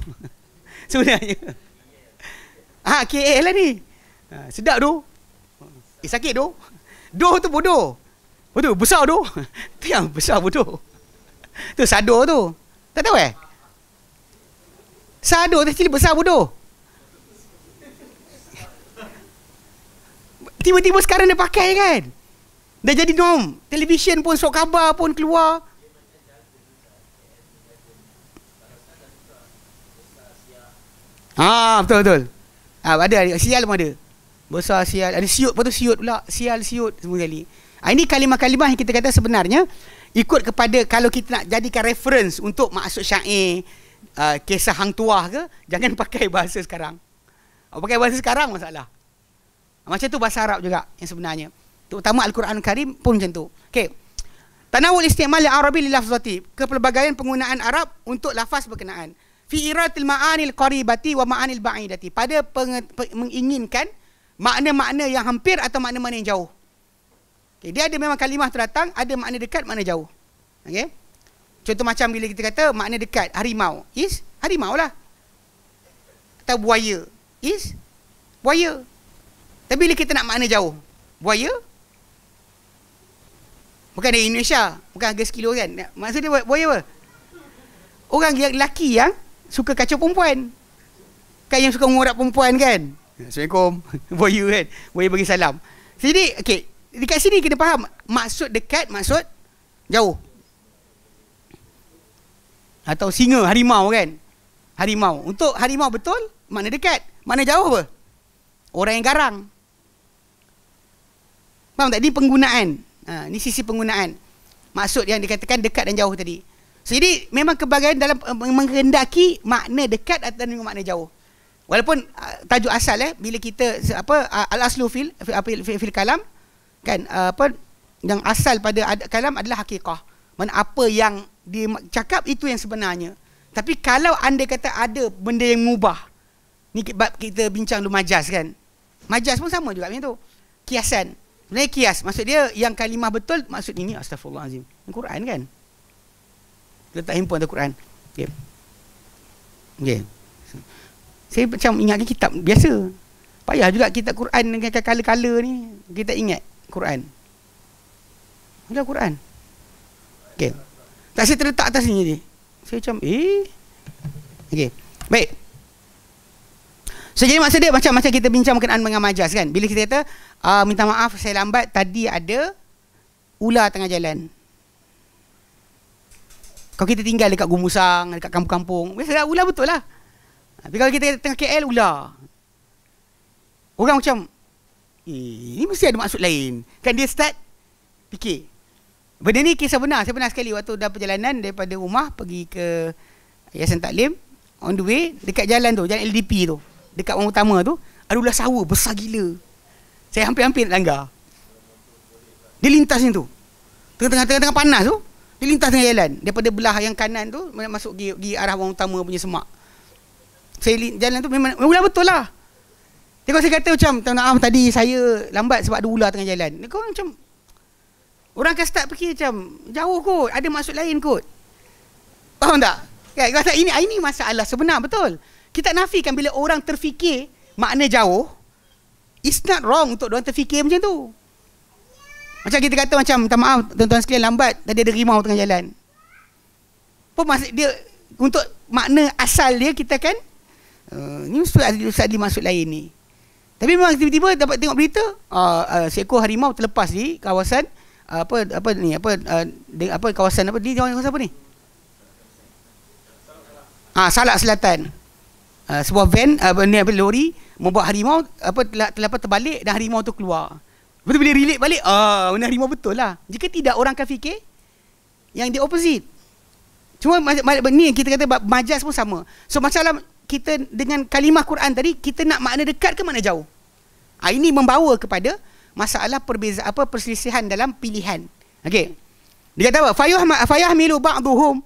Sebenarnya KL lah ni. Sedap do. Sakit do. Do tu bodoh. Betul, besar do. Tu yang besar bodoh. Tu sado tu. Tak tahu Sado tu actually besar bodoh. Tiba-tiba sekarang dia pakai kan. Dah jadi norm. Televisyen pun, sok khabar pun keluar. Betul. Ada sial pun ada. Besar sial, ada siut, lepas tu siut pula, sial siut semua kali. Ini kalimah-kalimah yang kita kata sebenarnya ikut kepada kalau kita nak jadikan reference untuk maksud syair, kisah hang tuah ke, jangan pakai bahasa sekarang. Pakai bahasa sekarang masalah. Macam tu bahasa Arab juga yang sebenarnya. Terutama Al-Quran Karim pun macam tu. Okey. Tanawul istimal al-Arabi li lafzati, kepelbagaian penggunaan Arab untuk lafaz berkenaan. Fi iratil ma'anil qaribati wa ma'anil ba'idati, pada menginginkan makna-makna yang hampir atau makna-makna yang jauh. Okay, dia ada memang kalimah tu datang, ada makna dekat, makna jauh. Okey. Contoh macam bila kita kata makna dekat, harimau is harimau lah. Atau buaya is buaya. Tapi bila kita nak makna jauh, buaya bukan dari Indonesia, bukan harga sekilo kan. Maksud dia buaya apa? Orang yang lelaki yang suka kacau perempuan. Kan yang suka mengorak perempuan kan. Assalamualaikum. Buaya kan. Buaya bagi salam. Jadi, okey. dekat sini kena faham. Maksud dekat, maksud jauh. Atau singa, harimau kan. Harimau. Untuk harimau betul, makna dekat. Makna jauh apa? Orang yang garang. Faham tak? Ini penggunaan. Ni sisi penggunaan. Maksud yang dikatakan dekat dan jauh tadi. So, jadi memang kebagaian dalam menghendaki makna dekat atau makna jauh. Walaupun tajuk asal bila kita al-aslu fil kalam kan, yang asal pada kalam adalah hakikah. Mana apa yang dicakap itu yang sebenarnya. Tapi kalau anda kata ada benda yang mengubah, ni kita bincang dulu majaz kan. Majaz pun sama juga macam tu. Kiasan. Sebenarnya kias, maksud dia yang kalimah betul, maksud ini astagfirullahalazim. Quran kan. Letak handphone tu Quran. Okey. Okey. Saya macam ingatkan kitab biasa. Payah juga kitab Quran dengan kala-kala ni kita ingat Quran. Ada Quran. Okey. Tak, saya terletak atas sini je. Saya macam okey. Baik. So, jadi maksud dia macam kita bincang berkenaan dengan majaz kan. Bila kita kata minta maaf saya lambat, tadi ada ular tengah jalan. Kalau kita tinggal dekat Gumusang, dekat kampung-kampung, biasa ular betul lah. Tapi kalau kita tengah KL, ular. Orang macam ini mesti ada maksud lain. Kan dia start fikir. Benda ni kisah benar. Saya pernah sekali waktu dalam perjalanan daripada rumah pergi ke Yayasan Taklim, on the way dekat jalan tu, jalan LDP tu, dekat orang utama tu, ada ular sawa besar gila. Saya hampir-hampir nak langgar. Dia lintas ni tu. Tengah-tengah panas tu, dia lintas tengah jalan. Daripada belah yang kanan tu masuk pergi arah orang utama punya semak. Saya jalan tu memang ular betul lah. Dia kalau saya kata macam, maaf tadi saya lambat sebab ada ular tengah jalan. Dia kau macam orang akan start fikir macam jauh kot, ada maksud lain kot. Faham tak? Kan, ini masalah sebenar betul. Kita nafikan bila orang terfikir makna jauh, it's not wrong untuk orang terfikir macam tu. Macam kita kata macam, minta maaf tuan-tuan sekalian lambat, tadi ada rimau tengah jalan. Apa maksud dia? Untuk makna asal dia kita kan ni mesti ada maksud lain ni. Tapi memang tiba-tiba dapat tengok berita seekor harimau terlepas di kawasan kawasan apa ni, kawasan apa ni? Salak Selatan. Sebuah van lori membawa harimau terlepas terbalik dan harimau tu keluar. Betul bila relate balik, benar harimau betul lah. Jika tidak, orang akan fikir yang the opposite. Cuma ni kita kata majaz pun sama. So masalah kita dengan kalimah Quran tadi, kita nak makna dekat ke makna jauh? Ini membawa kepada masalah perselisihan dalam pilihan. Okey. Dia kata apa? Fayahmilu ba'duhum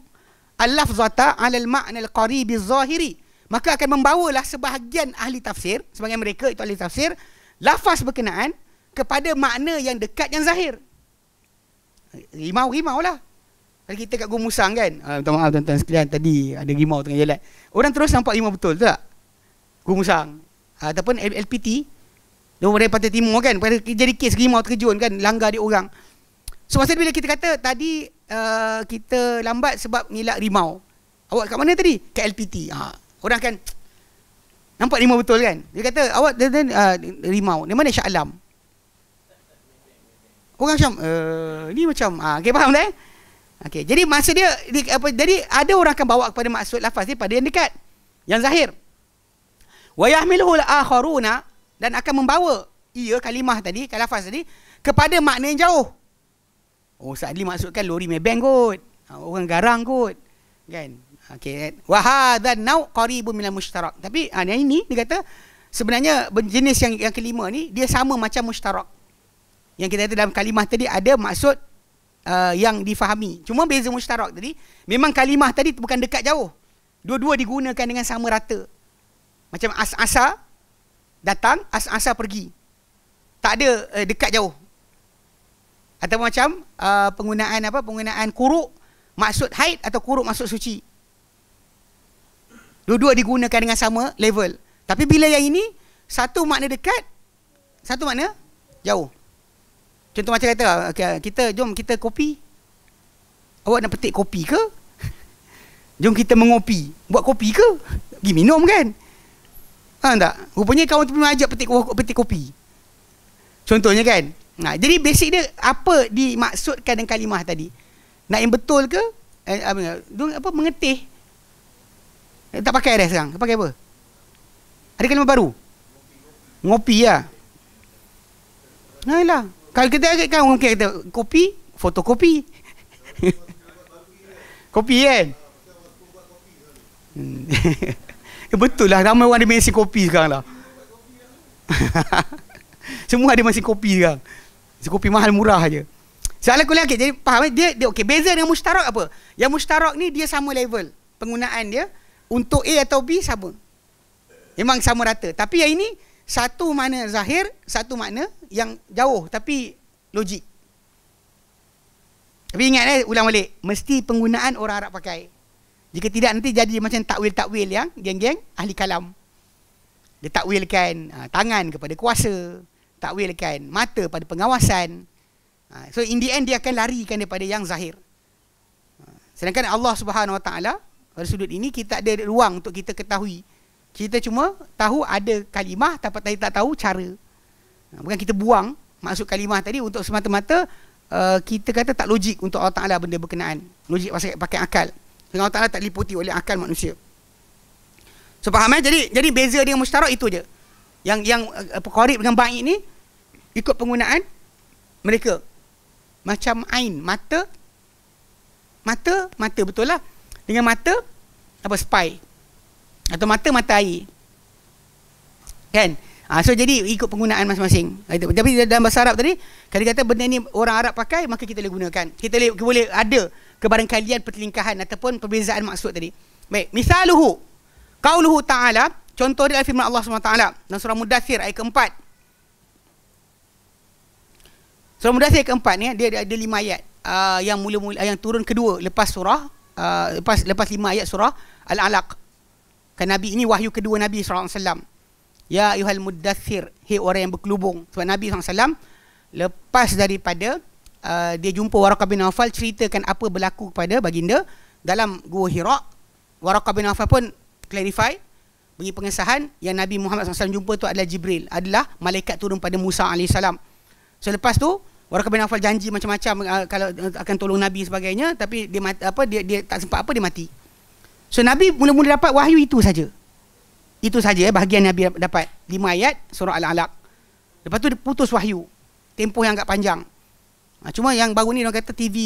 al-lafzata 'ala al-ma'na al-qarib az-zahiri. Maka akan membawalah sebahagian ahli tafsir, sebahagian mereka itu ahli tafsir, lafaz berkenaan kepada makna yang dekat yang zahir. Rimau lah. Kalau kita kat Gumusang kan, minta maaf tuan-tuan sekalian, tadi ada rimau tengah jalan. Orang terus nampak rimau betul tak? Gumusang. Ataupun LPT, dari Pantai Timur kan, jadi kes rimau terkejun kan, langgar dia orang. So maksud bila kita kata tadi kita lambat sebab ngelak rimau. Awak kat mana tadi? Kat LPT. Orang kan nampak rimau betul kan? Dia kata awak rimau. Di mana Shah Alam? Orang macam ni macam okey, faham tak? Okey, jadi maksud dia jadi ada orang akan bawa kepada maksud lafaz ni pada yang dekat, yang zahir. Wa yahmiluhu al-akharuna, dan akan membawa kalimah tadi, lafaz tadi kepada makna yang jauh. Sadli maksudkan lori Maybank kot. Orang garang kot. Kan? Okey. Wa hadzal nau' qaribun minal mushtarak. Tapi yang ini dia kata sebenarnya jenis yang kelima ni dia sama macam mushtarak. Yang kita kata dalam kalimah tadi ada maksud yang difahami. Cuma beza mushtarak tadi, memang kalimah tadi bukan dekat jauh. Dua-dua digunakan dengan sama rata. Macam as-asa datang, as-asa pergi. Tak ada dekat jauh. Atau macam penggunaan kuruk maksud haid atau kuruk maksud suci. Dua-dua digunakan dengan sama level. Tapi bila yang ini, satu makna dekat, satu makna jauh. Contoh macam kata, jom kita kopi. Awak nak petik kopi ke? Jom kita mengopi. Buat kopi ke? Pergi minum kan? Faham tak? Rupanya kawan tu memang ajak petik kopi. Contohnya kan? Nah, jadi basic dia apa dimaksudkan dengan kalimah tadi? Nak yang betul ke? Apa mengetih? Tak pakai dah sekarang. Pakai apa? Ada kalimah baru? Ngopi lah. Nah lah. Kalau kita kan orang kata kopi, fotokopi. Kopi kan? Betul lah, ramai orang ada mesin kopi sekarang lah. Semua ada mesin kopi sekarang. Mesin kopi mahal murah aje. Soalan kuliah okay, jadi faham dia okey, beza dengan mustarak apa? Yang mustarak ni dia sama level penggunaan dia untuk A atau B sama. Memang sama rata. Tapi yang ini satu makna zahir, satu makna yang jauh tapi logik. Tapi ingat ulang balik, mesti penggunaan orang Arab pakai. Jika tidak nanti jadi macam takwil-takwil yang geng-geng ahli kalam. Dia takwilkan tangan kepada kuasa, takwilkan mata pada pengawasan. So in the end dia akan larikan daripada yang zahir. Sedangkan Allah Subhanahu Wa Taala pada sudut ini kita ada ruang untuk kita ketahui. Kita cuma tahu ada kalimah tapi tak tahu cara. Bukan kita buang maksud kalimah tadi untuk semata-mata kita kata tak logik untuk Allah Taala benda berkenaan. Logik pakai akal. Sebab Allah Taala tak diliputi oleh akal manusia. So faham Jadi beza dengan mustarak itu je. Yang qarib dengan ba'id ni ikut penggunaan mereka. Macam ain, mata betul lah. Dengan mata apa spy. Atau mata air. Kan? So jadi ikut penggunaan masing-masing. Tapi dalam bahasa Arab tadi, kalau kata benda ni orang Arab pakai, maka kita boleh gunakan. Kita boleh ada kebarangkalian pertelingkahan ataupun perbezaan maksud tadi. Baik, misaluhu qauluhu ta'ala, contoh dia firman Allah SWT dalam surah Mudaththir ayat keempat. Surah Mudaththir keempat ni dia ada 5 ayat yang mula-mula yang turun kedua lepas surah lepas 5 ayat surah Al-Alaq. Kan Nabi ini wahyu kedua Nabi SAW. Ya ayuhal muddaththir, hei orang yang berkelubung. Sebab Nabi SAW lepas daripada dia jumpa Waraqah bin Nawfal, ceritakan apa berlaku kepada baginda dalam Gua Hira. Waraqah bin Nawfal pun clarify, bagi pengesahan yang Nabi Muhammad SAW jumpa tu adalah Jibril, adalah malaikat turun pada Musa AS. So lepas tu Waraqah bin Nawfal janji macam-macam kalau akan tolong Nabi sebagainya, tapi dia tak sempat dia mati. So Nabi mula-mula dapat wahyu itu saja. Itu saja bahagian Nabi dapat 5 ayat surah Al-Alaq. Lepas tu dia putus wahyu. Tempoh yang agak panjang. Cuma yang baru ni orang kata TV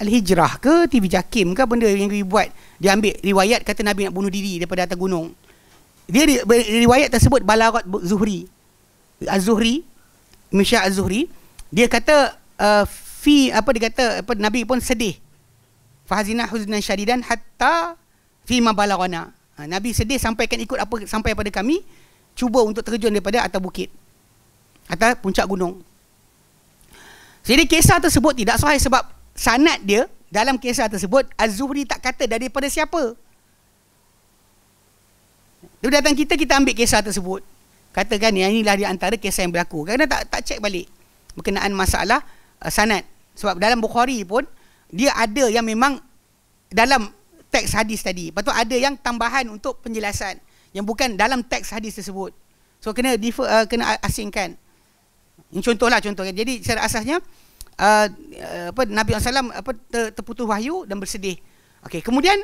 Al-Hijrah ke TV Jakim ke benda yang dia buat. Dia ambil riwayat kata Nabi nak bunuh diri daripada atas gunung. Dia riwayat tersebut Balaghat Zuhri. Az-Zuhri, Misha Az-Zuhri, dia kata dia kata Nabi pun sedih. Fahazina huznan syadidan hatta fi ma balaghana. Nabi sedih sampaikan ikut apa sampai pada kami, cuba untuk terjun daripada atas bukit, atas puncak gunung. Jadi kisah tersebut tidak sahih sebab sanad dia dalam kisah tersebut Az-Zuhri tak kata daripada siapa. Dia datang kita ambil kisah tersebut. Katakan inilah di antara kisah yang berlaku. Kerana tak cek balik berkenaan masalah sanad. Sebab dalam Bukhari pun dia ada yang memang dalam teks hadis tadi. Lepas tu ada yang tambahan untuk penjelasan yang bukan dalam teks hadis tersebut. So kena asingkan. Ini contohlah. Jadi secara asasnya Nabi SAW terputus wahyu dan bersedih. Okey, kemudian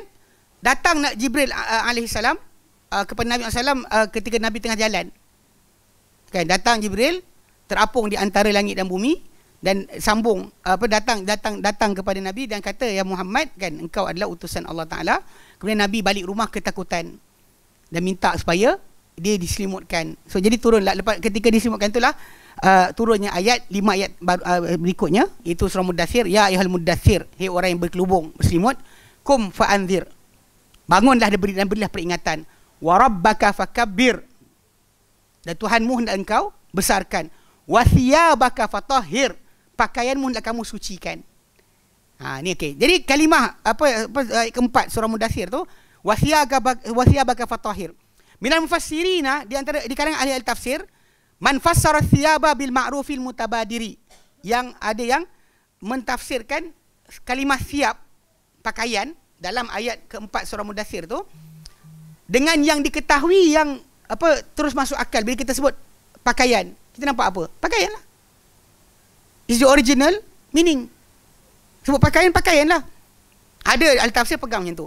datang Jibril alaihissalam kepada Nabi SAW ketika Nabi tengah jalan. Kan, datang Jibril terapung di antara langit dan bumi dan sambung datang kepada Nabi dan kata, ya Muhammad, kan engkau adalah utusan Allah Taala. Kemudian Nabi balik rumah ketakutan dan minta supaya dia diselimutkan. So jadi turunlah lepas ketika diselimutkan itulah turunnya ayat 5 ayat berikutnya, iaitu surah Mudaththir, ya ayyuhal muddaththir, hei orang yang berkelubung berselimut, kum fa'anzir, bangunlah dan berilah peringatan, wa rabbaka fakabbir, dan Tuhanmu hendak engkau besarkan, wa thiyabaka fatahhir, pakaianmu hendak kamu sucikan. Ni okey. Jadi kalimah ayat keempat surah Mudaththir tu, wa thiyabaka fatahhir. Minal mufassirina, di kalangan ahli al-tafsir, man fassara thiyaba bil ma'rufil mutabadiri, yang ada yang mentafsirkan kalimah thiyab, pakaian, dalam ayat keempat surah Mudaththir tu dengan yang diketahui yang terus masuk akal bila kita sebut pakaian. kita nampak apa? Pakaian lah. Is the original meaning. Sebut pakaian lah. Ada ahli tafsir pegang macam tu.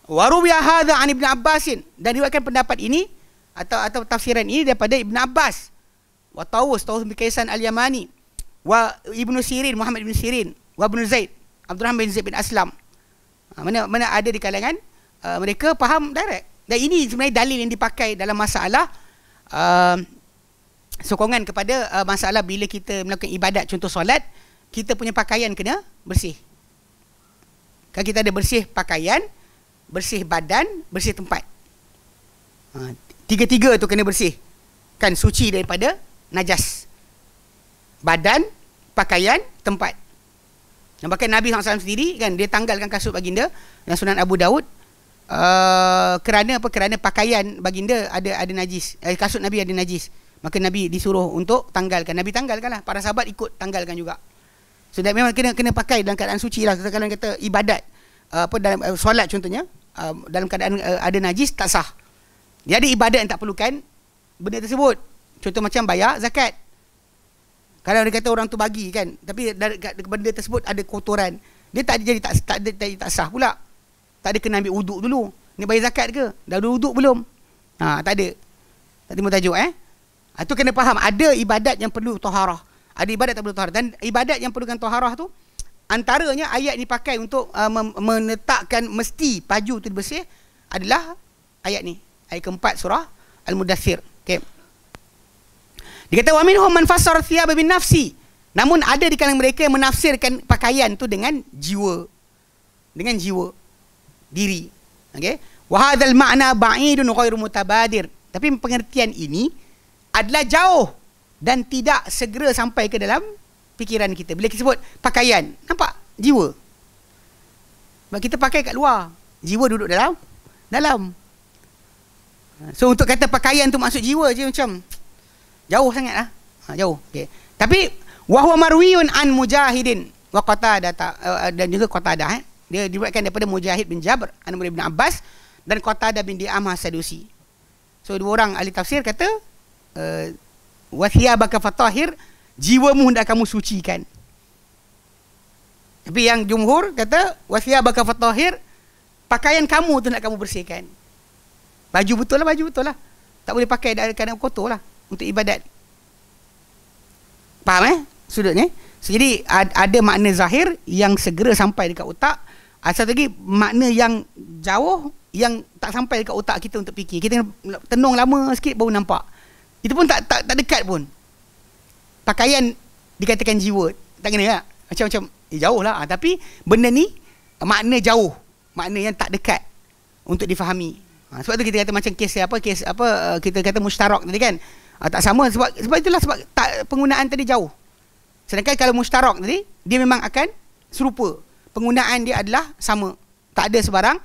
Wa ruwiya hadza an Ibn Abbasin, dan diriwayatkan pendapat ini atau tafsiran ini daripada Ibn Abbas, wa Tawus bin Kaisan al-Yamani, wa Ibnu Sirin, Muhammad bin Sirin, wa Ibnu Zaid, Abdurrahman bin Zaid bin Aslam. Mana ada di kalangan mereka faham direct. Dan ini sebenarnya dalil yang dipakai dalam masalah sokongan kepada masalah bila kita melakukan ibadat, contoh solat, kita punya pakaian kena bersih. Kan kita ada bersih pakaian, bersih badan, bersih tempat. Tiga-tiga tu kena bersih. Kan suci daripada najas. Badan, pakaian, tempat. Dan bahkan Nabi SAW sendiri kan, dia tanggalkan kasut baginda dalam Sunan Abu Daud. Kerana apa? Kerana pakaian baginda ada najis. Kasut Nabi ada najis. Maka Nabi disuruh untuk tanggalkan. Nabi tanggalkan lah. Para sahabat ikut tanggalkan juga. So memang kena pakai dalam keadaan suci lah. Kalau kata ibadat, dalam solat contohnya, dalam keadaan ada najis, tak sah. Dia ada ibadat yang tak perlukan benda tersebut. Contoh macam bayar zakat. Kalau dia kata orang tu bagi kan, tapi benda tersebut ada kotoran, dia tak jadi tak sah pula. Tak ada kena ambil wuduk dulu. Ni bayar zakat ke? Dah ada wuduk belum? Tak ada. Tak timbul tajuk itu kena faham. Ada ibadat yang perlu taharah, ada ibadat tak perlu taharah. Dan ibadat yang perlukan taharah tu, antaranya ayat ni pakai untuk menetapkan mesti baju tu bersih adalah ayat ni, ayat keempat surah Al-Mudaththir. Okey. Dia kata wa minhum man fassara thiyaba bin nafsi. Namun ada di kalangan mereka yang menafsirkan pakaian tu dengan jiwa. Dengan jiwa diri. Okey. Wa hadzal ma'na ba'idun ghairu mutabadir. Tapi pengertian ini adalah jauh dan tidak segera sampai ke dalam fikiran kita. Bila kita sebut pakaian, nampak jiwa. Sebab kita pakai kat luar, jiwa duduk dalam. So untuk kata pakaian tu maksud jiwa je macam jauh sangatlah. Jauh. Okey. Tapi wa huwa marwiyun an Mujahidin wa Qatadah, dan juga Qatadah. Dia diriwayatkan daripada Mujahid bin Jabr, an Ibn Abbas, dan Qatadah bin Di'amah Sadusi. So dua orang ahli tafsir kata wa thiyabaka fatahhir, jiwamu hendak kamu sucikan. Tapi yang jumhur kata wa thiyabaka fatahhir, pakaian kamu tu nak kamu bersihkan. Baju betul lah. Tak boleh pakai dalam keadaan kotor lah untuk ibadat. Faham sudutnya? So, jadi ada makna zahir yang segera sampai dekat otak. Satu lagi makna yang jauh yang tak sampai dekat otak kita untuk fikir. Kita tenung lama sikit baru nampak. Itu pun tak dekat pun. Pakaian dikatakan jiwa, tak kena tak? Macam jauh lah. Tapi benda ni makna jauh, makna yang tak dekat untuk difahami. Sebab tu kita kata macam kes kita kata mushtarak tadi kan. Tak sama sebab itulah sebab penggunaan tadi jauh. Sedangkan kalau mushtarak tadi, dia memang akan serupa. Penggunaan dia adalah sama. Tak ada sebarang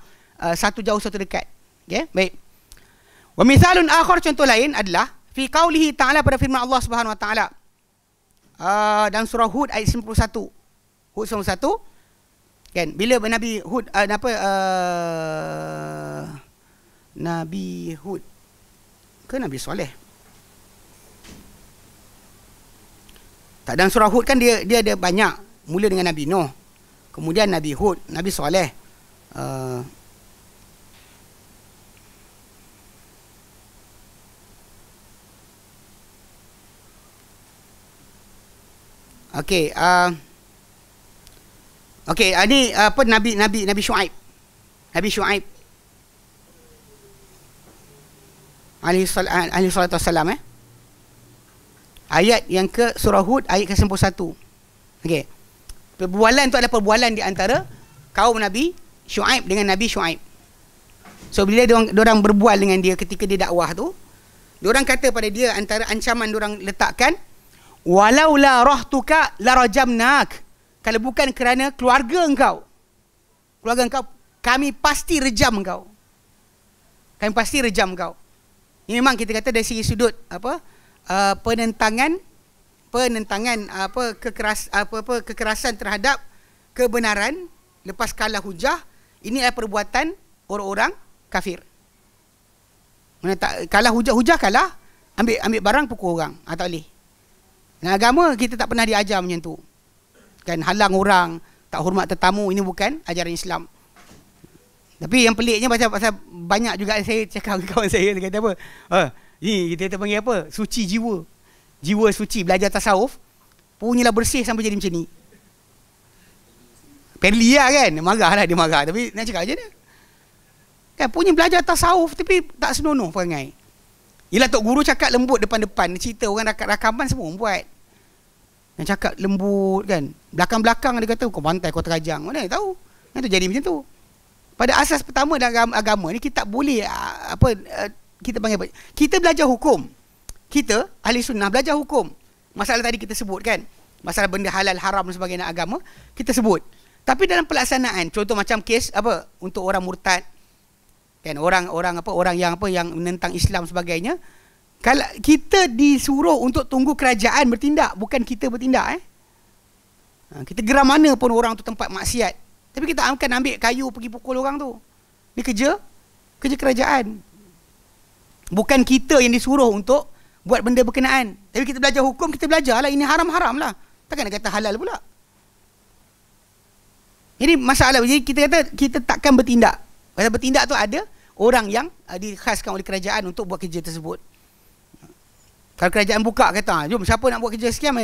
satu jauh satu dekat. Okey, baik. Wa mithalun akhar, contoh lain adalah fi qaulihi ta'ala, pada firman Allah Subhanahu wa taala dalam surah Hud ayat 91. Hud 91 kan, bila Nabi Hud Nabi Hud ke Nabi Soleh? Tak, dalam surah Hud kan dia ada banyak. Mula dengan Nabi Nuh, kemudian Nabi Hud, Nabi Soleh, okey, ni apa, Nabi Syuaib. Nabi Syuaib alaihi salatu wassalam. Ayat yang ke surah Hud ayat ke-91. Okey. Perbualan tu adalah perbualan di antara kaum Nabi Syuaib dengan Nabi Syuaib. So bila diorang berbual dengan dia ketika dia dakwah tu, diorang kata pada dia, antara ancaman diorang letakkan, walau la rahtuka la rajamnak. Kalau bukan kerana keluarga engkau, kami pasti rejam engkau. Kami pasti rejam engkau. Ini memang kita kata dari segi sudut penentangan kekerasan terhadap kebenaran lepas kalah hujah. Ini adalah perbuatan orang-orang kafir. Mana tak kalah hujah kalah, ambil barang pukul orang, tak boleh. Dan agama kita tak pernah diajar macam tu. Kan halang orang, tak hormat tetamu, ini bukan ajaran Islam. Tapi yang peliknya pasal banyak juga saya cakap dengan kawan saya, dia kata apa? Ni kita panggil apa? Suci jiwa. Jiwa suci, belajar tasawuf. Punyalah bersih sampai jadi macam ni. Perli lah kan, marah lah dia marah. Tapi nak cakap je dia. Kan punya belajar tasawuf tapi tak senonoh perangai. Yelah tok guru cakap lembut depan-depan, cerita orang rakaman semua buat. Yang cakap lembut kan. Belakang-belakang dia kata kau bantai kau terajang. Mana dia tahu? Yang tu jadi macam tu. Pada asas pertama dalam agama ni kita tak boleh kita panggil apa? Kita belajar hukum. Kita ahli sunnah belajar hukum. Masalah tadi kita sebut kan. Masalah benda halal haram dan sebagainya agama kita sebut. Tapi dalam pelaksanaan, contoh macam kes apa untuk orang murtad kan, orang yang menentang Islam sebagainya, kalau kita disuruh untuk tunggu kerajaan bertindak, bukan kita bertindak kita geram mana pun orang tu tempat maksiat, tapi kita akan ambil kayu pergi pukul orang tu. Ni kerja kerajaan. Bukan kita yang disuruh untuk buat benda berkenaan. Tapi kita belajar hukum, kita belajarlah ini haram-haram lah. Takkan nak kata halal pula. Ini masalah. Jadi kita kata kita takkan bertindak. Pasal bertindak tu ada orang yang dikhaskan oleh kerajaan untuk buat kerja tersebut. Kalau kerajaan buka kata, jom siapa nak buat kerja sekian,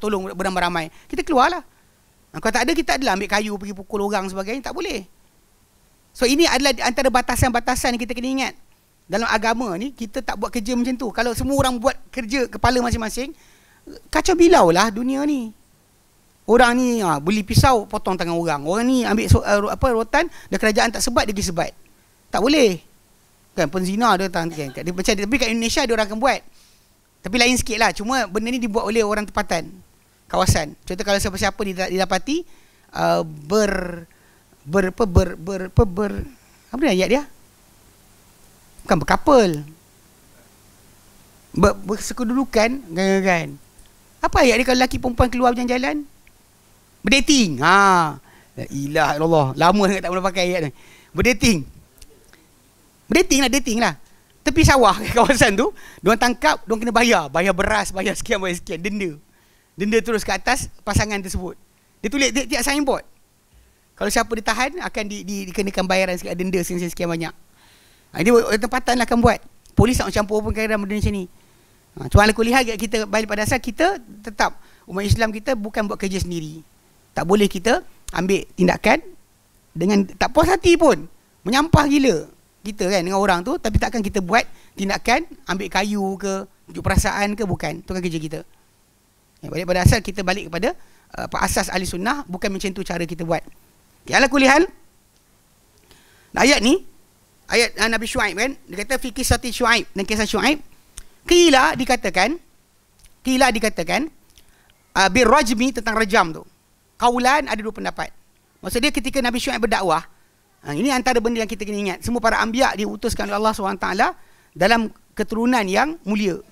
tolong beramai-ramai. Kita keluarlah. Kalau tak ada, kita adalah ambil kayu pergi pukul orang sebagainya. Tak boleh. So ini adalah antara batasan-batasan yang kita kena ingat. Dalam agama ni, kita tak buat kerja macam tu. Kalau semua orang buat kerja kepala masing-masing, kacau bilau lah dunia ni. Orang ni beli pisau potong tangan orang. Orang ni ambil rotan, dan kerajaan tak sebat, dia pergi sebat. Tak boleh. Kan penzina dia tak kan. Tapi kat Indonesia dia orang akan buat. Tapi lain sikit lah. Cuma benda ni dibuat oleh orang tempatan, kawasan. Contoh kalau siapa-siapa didapati apa dia ayat dia? Bukan berkapal. Bersekedudukan kan. Apa ayat dia kalau lelaki perempuan keluar jalan-jalan? Berdating. La ilaha illallah. Lama sangat tak pernah pakai ayat ni. Berdating. Dating lah. Tepi sawah kawasan tu, diorang tangkap, diorang kena bayar beras, bayar sekian, denda terus ke atas pasangan tersebut. Dia tulis tiap signboard. Kalau siapa ditahan akan dikenakan bayaran denda sekian banyak. Dia tempatan lah akan buat. Polis tak campur pun kadang-kadang benda macam ni. Cuma ala kuliah kita balik pada asal, kita tetap umat Islam kita bukan buat kerja sendiri. Tak boleh kita ambil tindakan dengan tak puas hati pun, menyampah gila kita kan dengan orang tu, tapi takkan kita buat tindakan ambil kayu ke, tunjuk perasaan ke, bukan. Itu kan kerja kita. Balik pada asal, kita balik kepada asas ahli sunnah, bukan macam tu cara kita buat. Ala kuliah, ayat ni ayat Nabi Syuaib kan, dia kata fi qissati Syuaib, dan kisah Syuaib qila dikatakan birrajmi, tentang rejam tu. Kaulan ada dua pendapat. Maksud dia ketika Nabi Syuaib berdakwah, ini antara benda yang kita kena ingat. Semua para anbiya diutuskan oleh Allah SWT dalam keturunan yang mulia.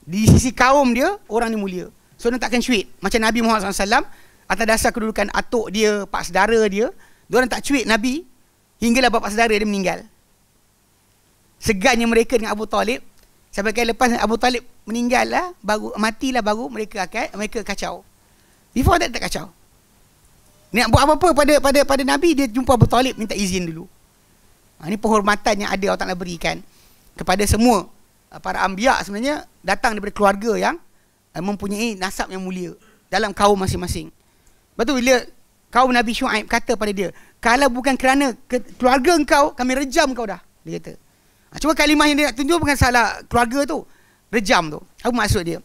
Di sisi kaum dia, orang ni mulia. So dia takkan cuit. Macam Nabi Muhammad SAW, atas dasar kedudukan atuk dia, pak saudara dia, diorang tak cuit Nabi hinggalah bapa saudara dia meninggal. Segannya mereka dengan Abu Talib, sampai kali lepas Abu Talib meninggal lah, matilah baru mereka kacau. Before that tak kacau. Ni nak buat apa-apa pada Nabi, dia jumpa Abu Talib minta izin dulu. Ini penghormatan yang ada Allah Ta'ala berikan kepada semua para anbiya, sebenarnya datang daripada keluarga yang mempunyai nasab yang mulia dalam kaum masing-masing. Lepas tu bila kaum Nabi Syuaib kata pada dia, kalau bukan kerana keluarga engkau, kami rejam kau dah, dia kata. Cuma kalimah yang dia nak tunjuk bukan salah keluarga tu, rejam tu. Apa maksud dia?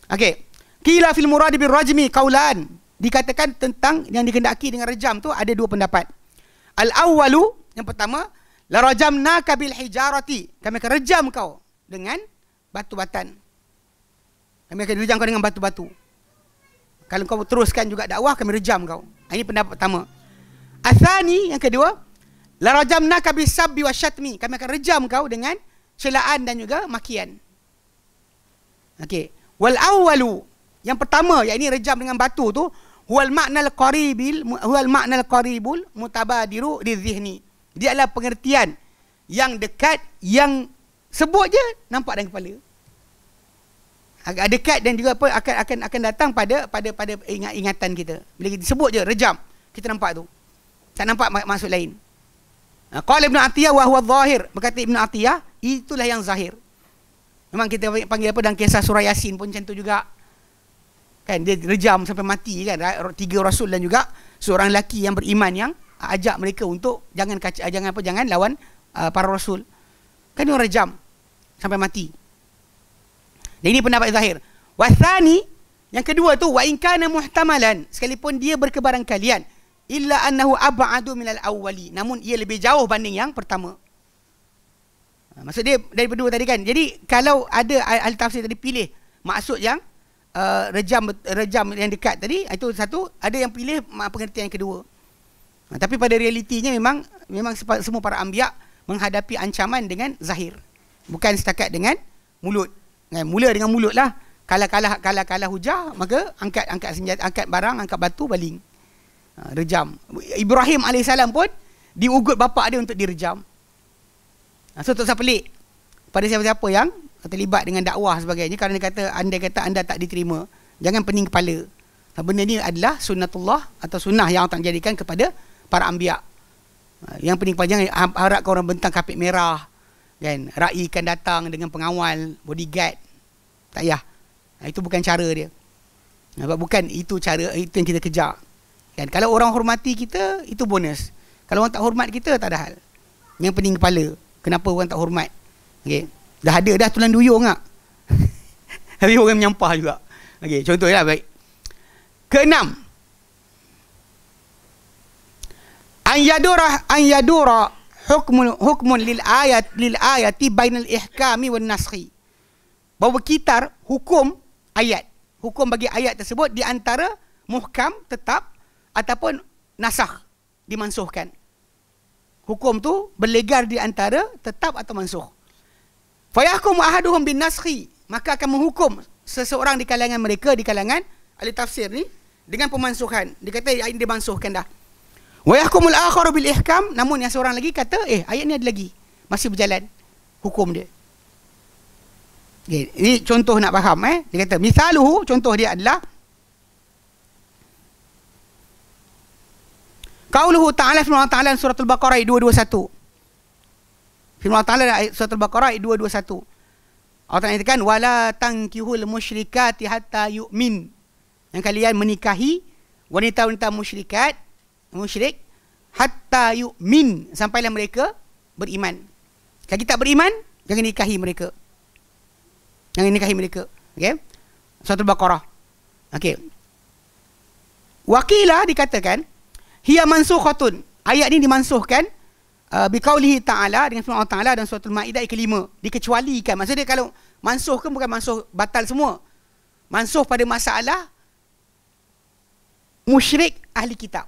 Okey. Qila fil muradi bir rajmi qaulan. Dikatakan tentang yang dikehendaki dengan rejam tu ada dua pendapat. Al-awwalu, yang pertama, la rajamnaka bil hijarati. Kami akan rejam kau dengan batu-batan. Kami akan rejam kau dengan batu-batu. Kalau kau teruskan juga dakwah, kami rejam kau. Ini pendapat pertama. Athani, yang kedua, la rajamnaka bis sabbi wasyatmi. Kami akan rejam kau dengan celaan dan juga makian. Okey. Wal awwalu, yang pertama, yakni rejam dengan batu tu, huwal ma'nal qaribul mutabadiru lidhihni. Dia adalah pengertian yang dekat, yang sebut je nampak dalam kepala. dekat dan juga apa akan datang pada ingatan kita. Bila kita sebut je rejam, kita nampak tu. Tak nampak maksud lain. Qala Ibn Atiyah wa huwa zahir. Berkata Ibn Atiyah, itulah yang zahir. Memang kita panggil apa dalam kisah surah Yasin pun macam tu juga. Kan dia rejam sampai mati kan. 3 rasul dan juga seorang lelaki yang beriman yang ajak mereka untuk jangan lawan para rasul. Kan dia rejam sampai mati. Dan ini pendapat zahir. Wasani, yang kedua tu, wa in kana muhtamalan, sekalipun dia berkebarangkalian, illa annahu ab'adu minal awwali, namun ia lebih jauh banding yang pertama. Maksud dia daripada dua tadi kan. Jadi kalau ada ahli tafsir tadi pilih maksud yang rejam yang dekat tadi, itu satu, ada yang pilih pengertian yang kedua. Tapi pada realitinya memang semua para anbiya menghadapi ancaman dengan zahir, bukan setakat dengan mulut. Mula dengan mulut lah. Kalah hujah, maka angkat senjata, angkat barang, angkat batu, baling. Rejam. Ibrahim AS pun diugut bapa dia untuk direjam. So tak usah pelik pada siapa-siapa yang terlibat dengan dakwah sebagainya, kerana andai kata anda tak diterima, jangan pening kepala. Benda ni adalah sunnatullah atau sunnah yang Allah jadikan kepada para anbiya. Yang pening kepala, jangan harapkan orang bentang kapit merah kan, rakyat datang dengan pengawal, bodyguard. Tak payah. Itu bukan cara dia. Bukan itu cara, itu yang kita kejar. Kan, kalau orang hormati kita, itu bonus. Kalau orang tak hormat kita, tak ada hal. Yang pening kepala, kenapa orang tak hormat? Okay. Dah ada dah tulang duyung tak? Tapi orang menyampah juga. Okay, contohnya baik. Keenam, an yadura hukmun lil ayati bainal ihkami wan naskhi. Bahawa berkitar hukum ayat. Hukum bagi ayat tersebut di antara muhkam tetap ataupun nasakh dimansuhkan. Hukum tu berlegar di antara tetap atau mansuh. Fa yahkum ahaduhum bin naskhi, maka akan menghukum seseorang di kalangan mereka, di kalangan ahli tafsir ni, dengan pemansuhan. Dia kata ayat ini dimansuhkan dah. Wa yahkumul akharu bil ihkam, namun yang seorang lagi kata ayat ni ada lagi, masih berjalan hukum dia. Okay, ini contoh nak faham. Dia kata misaluhu, contoh dia adalah qauluhu ta'ala, firman Allah Ta'ala surah Al-Baqarah ayat 221. Firman Allah Ta'ala surah Al-Baqarah ayat 221. Allah Ta'ala katakan wala tankihul musyrikati hatta yu'min, yang kalian menikahi wanita-wanita musyrik hatta yu'min, sampailah mereka beriman. Kalau kita tak beriman, jangan nikahi mereka. Okey. Surah Al-Baqarah. Okey. Waqilah, dikatakan hiya mansukhatun, ayat ini dimansuhkan biqaulihi ta'ala, dengan firman Allah Ta'ala dan surah Al-Maidah ayat ke-5, dikecualikan. Maksudnya kalau mansuh kan bukan mansuh batal semua. Mansuh pada masalah musyrik ahli kitab.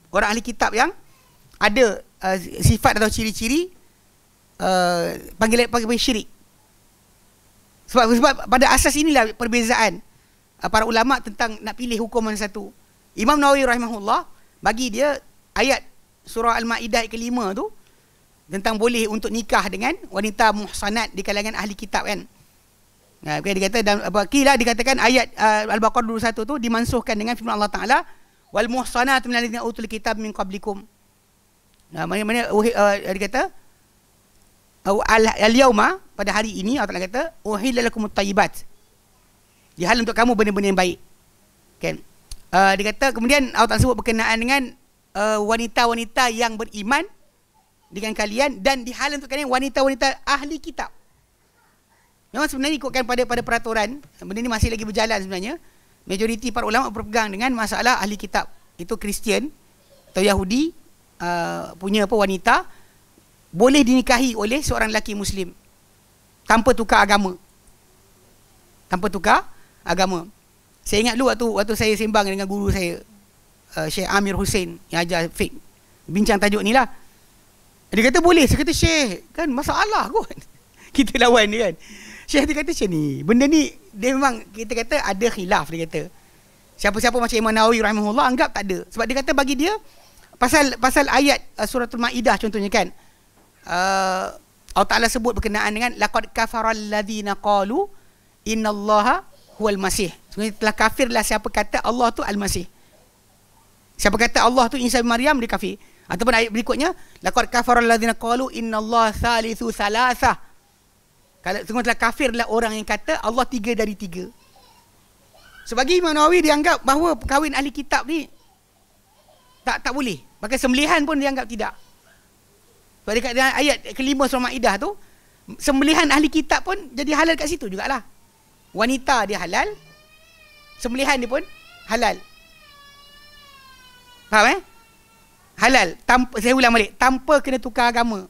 Orang ahli kitab yang ada sifat atau ciri-ciri panggil syirik. Sebab pada asas inilah perbezaan para ulama tentang nak pilih hukum mana satu. Imam Nawawi rahimahullah bagi dia ayat surah Al-Maidah ke-5 tu tentang boleh untuk nikah dengan wanita muhsanat di kalangan ahli kitab kan. Dia kata dan kila dikatakan ayat Al-Baqarah 21 tu dimansuhkan dengan firman Allah Taala wal muhsanatu minal ladzina utul kitab min qablikum. Mana dia kata al-yauma, pada hari ini Allah Taala kata uhilla lakumut thayyibat, dihalal untuk kamu benda-benda yang baik. Kan? Dia kata kemudian Allah Taala sebut berkenaan dengan wanita-wanita yang beriman dengan kalian dan dihalal untuk kalian wanita-wanita ahli kitab. Memang sebenarnya ikutkan pada peraturan, benda ni masih lagi berjalan sebenarnya. Majoriti para ulama berpegang dengan masalah ahli kitab. Itu Kristian atau Yahudi punya wanita boleh dinikahi oleh seorang lelaki Muslim tanpa tukar agama. Saya ingat dulu waktu saya sembang dengan guru saya, Syekh Amir Hussein yang ajar fiqh, bincang tajuk ni lah. Dia kata boleh. Saya kata Syekh, kan masalah kot kita lawan dia kan. Syekh dia kata macam ni, benda ni dia memang kita kata ada khilaf. Dia kata siapa-siapa macam Imam Nawawi rahimahullah anggap tak ada. Sebab dia kata bagi dia pasal ayat suratul Maidah contohnya kan, Allah Ta'ala sebut berkenaan dengan laqad kafaral ladzina qalu innallaha huwal masih. Sebenarnya telah kafirlah siapa kata Allah tu al-masih. Siapa kata Allah tu Isa bin Maryam, dia kafir. Ataupun ayat berikutnya, laqad kafara alladzina qalu innallaha thalithu thalatha. Kalau semua telah kafirlah orang yang kata Allah 3 dari 3. Sebagi Imam Nawawi dianggap bahawa kahwin ahli kitab ni tak boleh. Bahkan sembelihan pun dianggap tidak. Sebab dekat ayat kelima surah Maidah tu, sembelihan ahli kitab pun jadi halal kat situ jugalah. Wanita dia halal, sembelihan dia pun halal. Faham halal, saya ulang balik, tanpa kena tukar agama.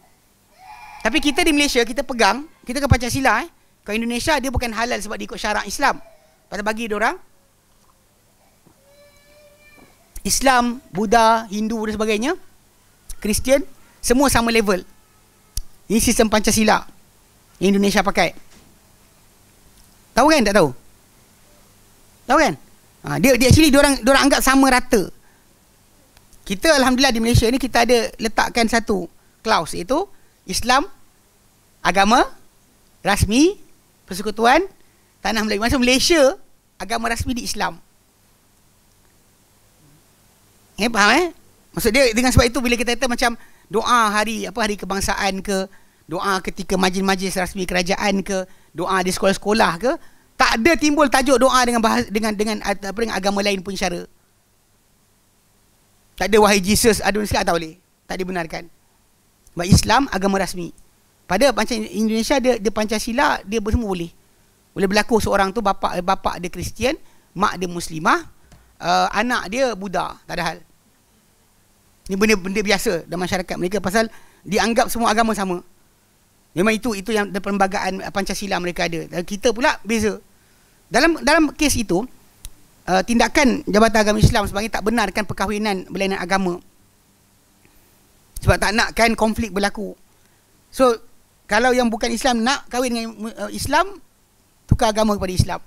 Tapi kita di Malaysia, kita pegang, kita ke Pancasila. Kalau Indonesia, dia bukan halal sebab dia ikut syarak Islam. Pasal bagi dia orang, Islam, Buddha, Hindu dan sebagainya, Kristian, semua sama level. Ini sistem Pancasila yang Indonesia pakai. Tahu kan? Tak tahu? Tahu kan? Dia actually dia orang anggap sama rata. Kita alhamdulillah di Malaysia ni kita ada letakkan satu clause, iaitu Islam agama rasmi persekutuan tanah Melayu. Maksud Malaysia agama rasmi di Islam. Faham Maksud dia dengan sebab itu bila kita kata macam doa hari kebangsaan ke, doa ketika majlis-majlis rasmi kerajaan ke, doa di sekolah-sekolah ke, tak ada timbul tajuk doa dengan agama lain pun syara. Tak ada wahai Jesus adun sikit tak boleh. Tak dibenarkan. Sebab Islam agama rasmi. Pada macam Indonesia dia Pancasila dia semua boleh. Boleh berlaku seorang tu bapa dia Kristian, mak dia Muslimah, anak dia Buddha, tak ada hal. Ini benda biasa dalam masyarakat mereka pasal dianggap semua agama sama. Memang itu yang perlembagaan Pancasila mereka ada. Dan kita pula beza. Dalam kes itu, tindakan Jabatan Agama Islam sebenarnya tak benarkan perkahwinan berlainan agama. Sebab tak nakkan konflik berlaku. So, kalau yang bukan Islam nak kahwin dengan Islam, tukar agama kepada Islam.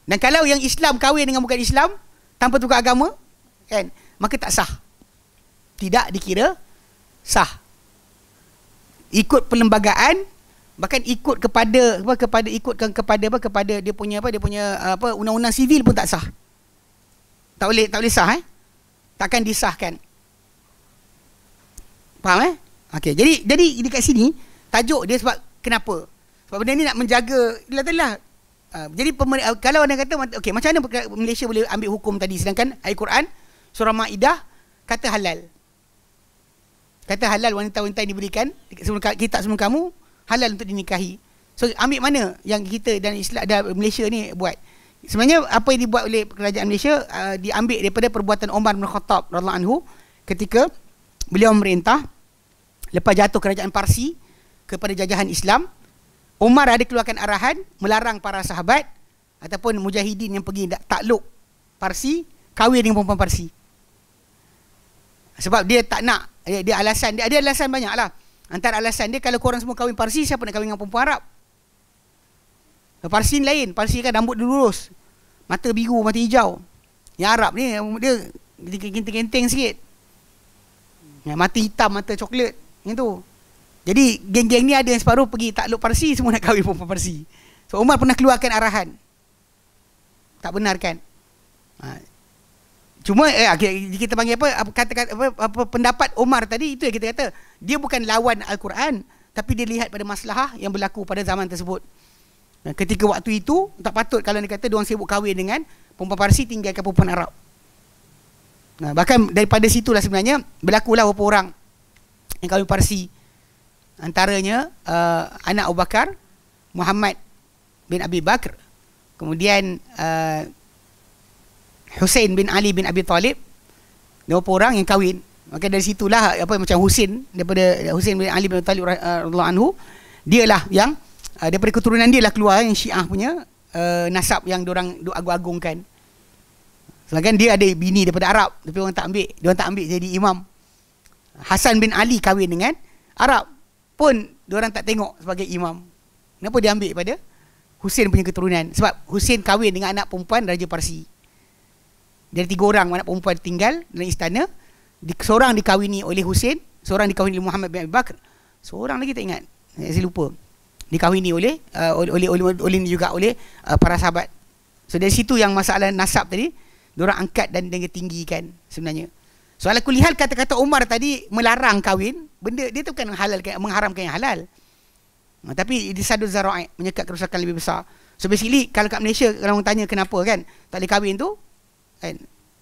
Dan kalau yang Islam kahwin dengan bukan Islam, tanpa tukar agama, kan, maka tak sah. Tidak dikira sah. Ikut perlembagaan, bahkan ikut kepada dia punya undang-undang sivil pun tak sah. Tak boleh sah takkan disahkan. Faham okey, jadi dekat sini tajuk dia sebab kenapa? Sebab benda ni nak menjaga jadi kalau anda kata okey, macam mana Malaysia boleh ambil hukum tadi sedangkan ayat Quran surah Maidah kata halal. Kata halal wanita-wanita yang diberikan kitab sebelum kamu halal untuk dinikahi. So ambil mana yang kita dan Islam dan Malaysia ni buat? Sebenarnya apa yang dibuat oleh kerajaan Malaysia diambil daripada perbuatan Umar bin Khattab radhiyallahu anhu ketika beliau memerintah lepas jatuh kerajaan Parsi kepada jajahan Islam. Umar ada keluarkan arahan melarang para sahabat ataupun mujahidin yang pergi takluk Parsi kahwin dengan perempuan Parsi. Sebab dia tak nak, dia ada alasan banyak lah. Antara alasan dia, kalau korang semua kahwin Parsi, siapa nak kahwin dengan perempuan Arab? Parsi lain, Parsi kan rambut dia lurus, mata biru, mata hijau. Yang Arab ni dia genteng-genteng sikit, mata hitam, mata coklat itu. Jadi geng-geng ni ada yang separuh pergi takluk Parsi, semua nak kahwin perempuan Parsi. So Umar pernah keluarkan arahan, tak benarkan. Cuma kita panggil apa pendapat Umar tadi, itu yang kita kata dia bukan lawan Al-Quran, tapi dia lihat pada maslahah yang berlaku pada zaman tersebut. Ketika waktu itu tak patut kalau dia kata diorang sibuk kahwin dengan perempuan Parsi, tinggalkan perempuan Arab. Bahkan daripada situlah sebenarnya berlakulah beberapa orang yang kahwin Parsi. Antaranya anak Abu Bakar, Muhammad bin Abi Bakr, kemudian Husain bin Ali bin Abi Talib. Beberapa orang yang kahwin. Maka dari situlah macam Husain, daripada Husain bin Ali bin Abi Talib radhiyallahu anhu, dialah yang daripada keturunan dia lah keluar yang Syiah punya nasab yang diorang agung-agungkan. Sedangkan dia ada bini daripada Arab, tapi orang tak ambil jadi imam. Hasan bin Ali kahwin dengan Arab, pun diorang tak tengok sebagai imam. Kenapa dia ambil pada Husain punya keturunan? Sebab Husain kahwin dengan anak perempuan Raja Parsi. Dari 3 orang anak perempuan tinggal dalam istana, seorang dikahwini oleh Husain, seorang dikahwini oleh Muhammad bin Abi Bakr, seorang lagi tak ingat, saya lupa. dikahwini oleh juga oleh para sahabat. So dari situ yang masalah nasab tadi diorang angkat dan tinggikan sebenarnya. So ala kulli hal, kata-kata Umar tadi melarang kahwin, benda dia tu bukan mengharamkan yang halal. Tapi disadul zara'i, menyekat kerosakan lebih besar. So basically kalau kat Malaysia kalau orang tanya kenapa kan tak boleh kahwin tu kan,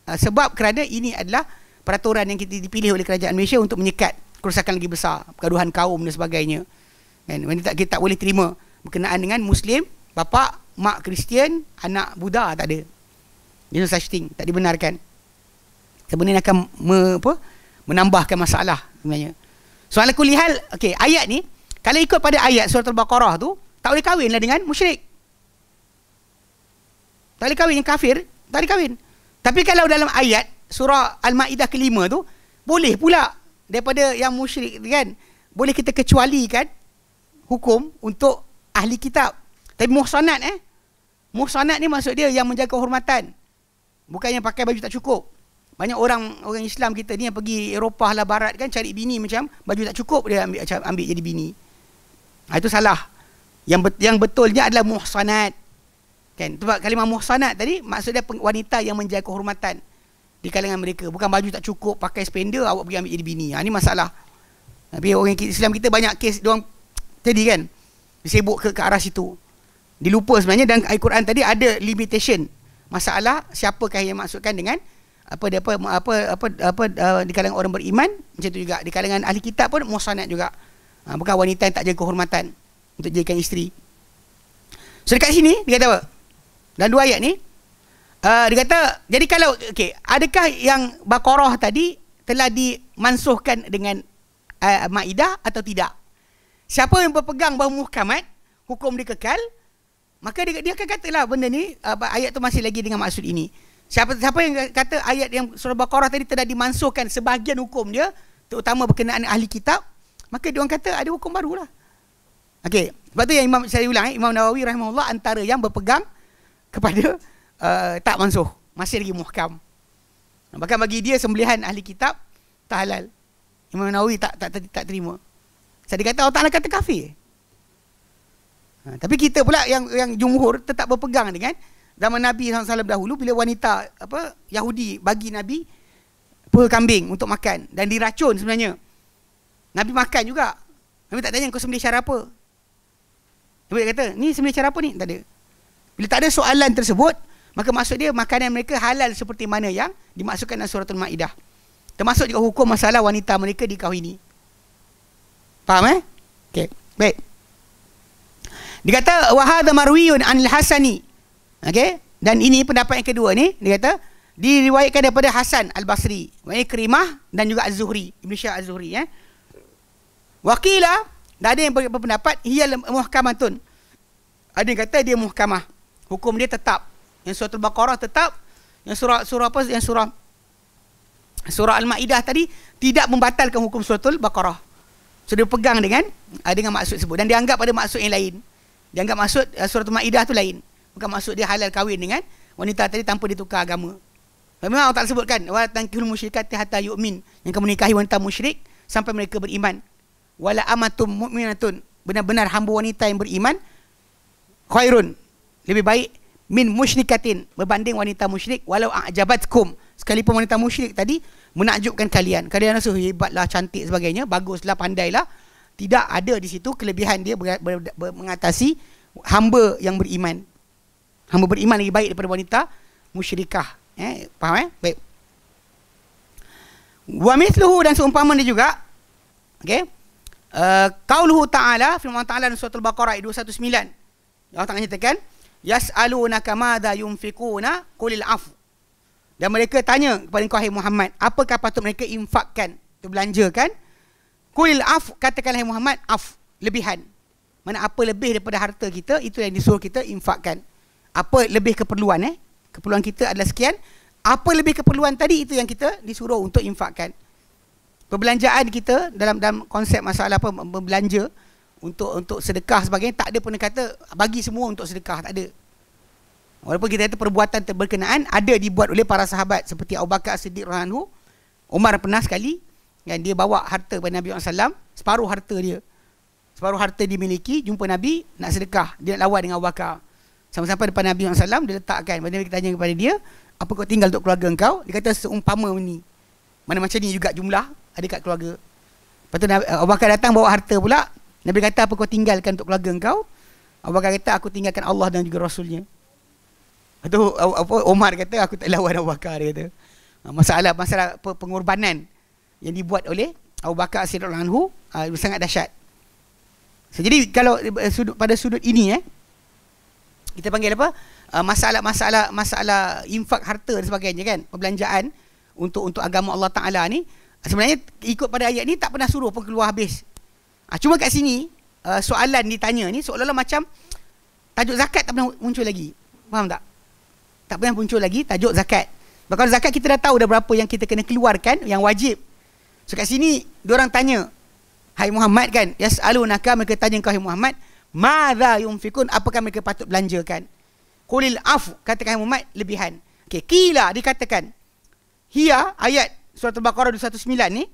sebab kerana ini adalah peraturan yang kita dipilih oleh kerajaan Malaysia untuk menyekat kerosakan lagi besar, pergaduhan kaum dan sebagainya. Kan, kita tak boleh terima berkenaan dengan Muslim, bapa, mak Kristian, anak Buddha, tak ada. There's no such thing, tak dibenarkan. Sebenarnya akan menambahkan masalah sebenarnya. So ala kulli hal, okey, ayat ni kalau ikut pada ayat surah Al-Baqarah tu, tak boleh kahwinlah dengan musyrik. Tak boleh kahwin yang kafir, tak boleh kahwin. Tapi kalau dalam ayat surah Al-Maidah ke-5 tu, boleh pula daripada yang musyrik kan, boleh kita kecualikan hukum untuk ahli kitab. Tapi muhsanat muhsanat ni maksud dia yang menjaga kehormatan, bukan yang pakai baju tak cukup. Banyak orang Islam kita ni yang pergi Eropah lah, barat kan, cari bini macam baju tak cukup dia ambil jadi bini. Itu salah. Yang betulnya adalah muhsanat. Kan? Sebab kalimah muhsanat tadi maksudnya wanita yang menjaga kehormatan di kalangan mereka, bukan baju tak cukup, pakai spender, awak pergi ambil jadi bini. Ini masalah. Tapi orang Islam kita banyak kes diorang tadi kan disebut ke arah situ. Dilupa sebenarnya dalam Al-Quran tadi ada limitation. Masalah siapakah yang maksudkan dengan di kalangan orang beriman, macam tu juga di kalangan ahli kitab pun muhsanat juga. Bukan wanita yang tak jaga kehormatan untuk jadikan isteri. So dekat sini dia kata apa? Dalam dua ayat ni dia kata, jadi kalau adakah yang Baqarah tadi telah dimansuhkan dengan Maidah atau tidak? Siapa yang berpegang bahawa muhkamat, hukum dia kekal, maka dia akan katalah benda ni, ayat tu masih lagi dengan maksud ini. Siapa yang kata ayat yang surah Baqarah tadi telah dimansuhkan sebahagian hukum dia, terutama berkenaan ahli kitab, maka dia orang kata ada hukum barulah. Okey, sebab tu yang saya ulang, Imam Nawawi rahimahullah antara yang berpegang kepada tak mansuh, masih lagi muhkam. Bahkan bagi dia sembelihan ahli kitab tak halal. Imam Nawawi tak terima. Saya kata Allah Ta'ala kata kafir. Tapi kita pula yang jumhur tetap berpegang dengan zaman Nabi SAW dahulu, bila wanita Yahudi bagi Nabi kambing untuk makan dan diracun sebenarnya. Nabi makan juga. Nabi tak tanya kau sembelih cara apa. Nabi kata, ni sembelih cara apa ni? Tak ada. Bila tak ada soalan tersebut, maka maksud dia makanan mereka halal seperti mana yang dimaksudkan dalam surah Al-Maidah. Termasuk juga hukum masalah wanita mereka dikahwini. Faham okey, baik. Dia kata wa hadza marwiyun anil Hasani. Okey, dan ini pendapat yang kedua ni, dia kata diriwayatkan daripada Hasan Al-Basri, wa Ikrimah dan juga Az-Zuhri, Ibn Syihab Az-Zuhri Waqila, dan ada yang berpendapat hiya muhkamatun. Ada yang kata dia muhkamah. Hukum dia tetap. Yang surah Al-Baqarah tetap, yang surah Al-Maidah tadi tidak membatalkan hukum surah Al-Baqarah. So dia pegang dengan maksud tersebut dan dianggap ada maksud yang lain. Dianggap maksud surah Al-Maidah tu lain. Bukan maksud dia halal kahwin dengan wanita tadi tanpa ditukar agama. Memang Allah tak sebutkan wa tankihul musyrikati hatta yu'min, yang kamu nikahi wanita musyrik sampai mereka beriman. Wala amatum mu'minatun, benar-benar hamba wanita yang beriman, khairun, lebih baik, min musyrikatin, berbanding wanita musyrik, walau a'jabatkum, sekalipun wanita musyrik tadi menakjubkan kalian rasa hebatlah, cantik sebagainya, baguslah, pandailah, tidak ada di situ kelebihan dia mengatasi hamba yang beriman. Hamba beriman lebih baik daripada wanita musyrikah. Faham baik. Wa mithluhu, dan seumpama dia juga, okey, qauluhu ta'ala, firman ta'ala dalam surah Al-Baqarah 219, Allah Ta'ala nyatakan yas'alunaka madza yunfiquna qulil afu, dan mereka tanya kepada engkau, hai Muhammad, apakah patut mereka infakkan, belanjakan. Qulil af, katakanlah hai Muhammad, af, lebihan. Mana apa lebih daripada harta kita, itu yang disuruh kita infakkan. Apa lebih keperluan, keperluan kita adalah sekian, apa lebih keperluan tadi, itu yang kita disuruh untuk infakkan. Perbelanjaan kita dalam konsep masalah belanja untuk sedekah sebagainya, tak ada pernah kata bagi semua untuk sedekah, tak ada. Walaupun kita kata perbuatan berkenaan ada dibuat oleh para sahabat seperti Abu Bakar As-Siddiq radhiyallahu anhu. Umar pernah sekali yang dia bawa harta kepada Nabi SAW, separuh harta dia. separuh harta dimiliki, jumpa Nabi, nak sedekah, dia nak lawan dengan Abu Bakar. Sampai-sampai depan Nabi SAW, dia letakkan. Nabi tanya kepada dia, apa kau tinggal untuk keluarga engkau? Dia kata seumpama ni. Mana macam ni juga jumlah ada kat keluarga. Lepas tu Abu Bakar datang bawa harta pula. Nabi kata, apa kau tinggalkan untuk keluarga engkau? Abu Bakar kata, aku tinggalkan Allah dan juga Rasulnya. Lepas tu Omar kata, aku tak lawan Abu Bakar, dia kata. Masalah pengorbanan yang dibuat oleh Abu Bakar As-Siddiq anhu sangat dahsyat. So, jadi kalau pada sudut ini kita panggil apa? Masalah infak harta dan sebagainya kan, perbelanjaan untuk agama Allah Taala ni, sebenarnya ikut pada ayat ni tak pernah suruh pun keluar habis. Cuma kat sini soalan ditanya ni seolah-olah macam tajuk zakat tak pernah muncul lagi. Faham tak? Tak pernah muncul lagi tajuk zakat. Kalau zakat kita dah tahu dah berapa yang kita kena keluarkan yang wajib. So kat sini diorang tanya, hai Muhammad kan, yas'alunaka, mereka tanya kau hai Muhammad, madza yunfikun, apakah mereka patut belanjakan? Qulil afu, katakan Muhammad, lebihan. Okey, qila, dikatakan hiya, ayat surah Al-Baqarah 219 ni,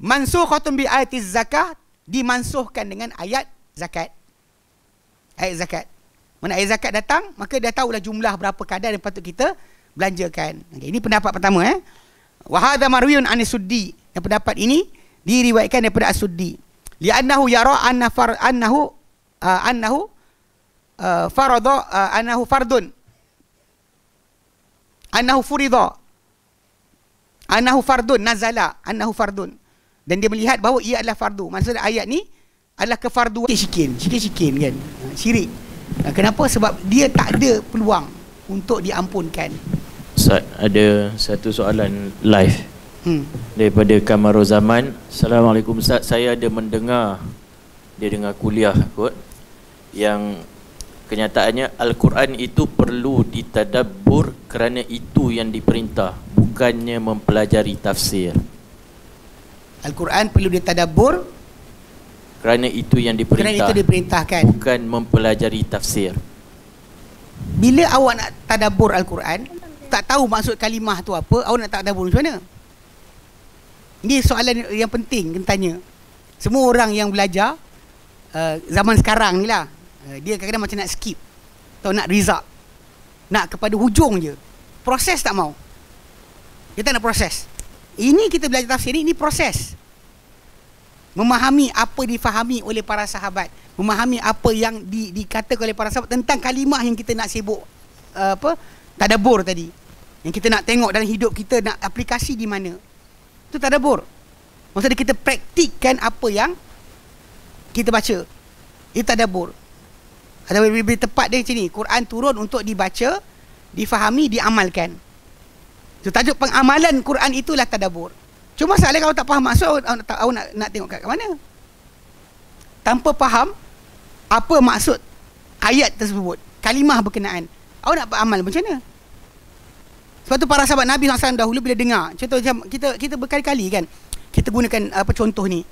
mansukhatun bi ayatiz zakah, dimansuhkan dengan ayat zakat. Ayat zakat. Mana ayat zakat datang, maka dah tahulah jumlah berapa kadar yang patut kita belanjakan. Okay, ini pendapat pertama. Wa hadha marwiyun an Suddi. Yang pendapat ini diriwayatkan daripada As-Suddi. Li'annahu yara annahu fardun. Annahu furida. Annahu fardun nazala, annahu fardun. Dan dia melihat bahawa ia adalah fardu. Maksud ayat ni adalah kefarduan. Sikit-sikit kan. Syirik. Kenapa? Sebab dia tak ada peluang untuk diampunkan. Ustaz, ada satu soalan live daripada Kamarul Zaman. Assalamualaikum Ustaz, saya ada mendengar dia dengar kuliah kot yang kenyataannya Al-Quran itu perlu ditadabbur kerana itu yang diperintah, bukannya mempelajari tafsir. Al-Quran perlu ditadabbur kerana itu yang diperintah, kerana itu diperintahkan, bukan mempelajari tafsir. Bila awak nak tadabbur Al-Quran, tak tahu maksud kalimah tu apa, awak nak tadabbur macam mana? Ini soalan yang penting kena tanya. Semua orang yang belajar zaman sekarang ni lah, dia kadang-kadang macam nak skip atau nak result, nak kepada hujung je, proses tak mau. Dia tak nak proses. Ini kita belajar tafsir ni proses. Memahami apa difahami oleh para sahabat, memahami apa yang dikatakan oleh para sahabat tentang kalimah yang kita nak sibuk tadabbur tadi, yang kita nak tengok dalam hidup kita, nak aplikasi di mana. Itu tadabbur. Maksudnya kita praktikkan apa yang kita baca. Itu tadabbur. Atau lebih tepat dia macam ni, Quran turun untuk dibaca, difahami, diamalkan. So, tajuk pengamalan Quran itulah tadabbur. Cuma masalahnya kalau tak faham maksud, awak nak tengok kat mana? Tanpa faham apa maksud ayat tersebut, kalimah berkenaan, awak nak beramal macam mana? Sebab tu para sahabat Nabi SAW dahulu bila dengar, contoh macam kita berkali-kali kan, kita gunakan contoh ni,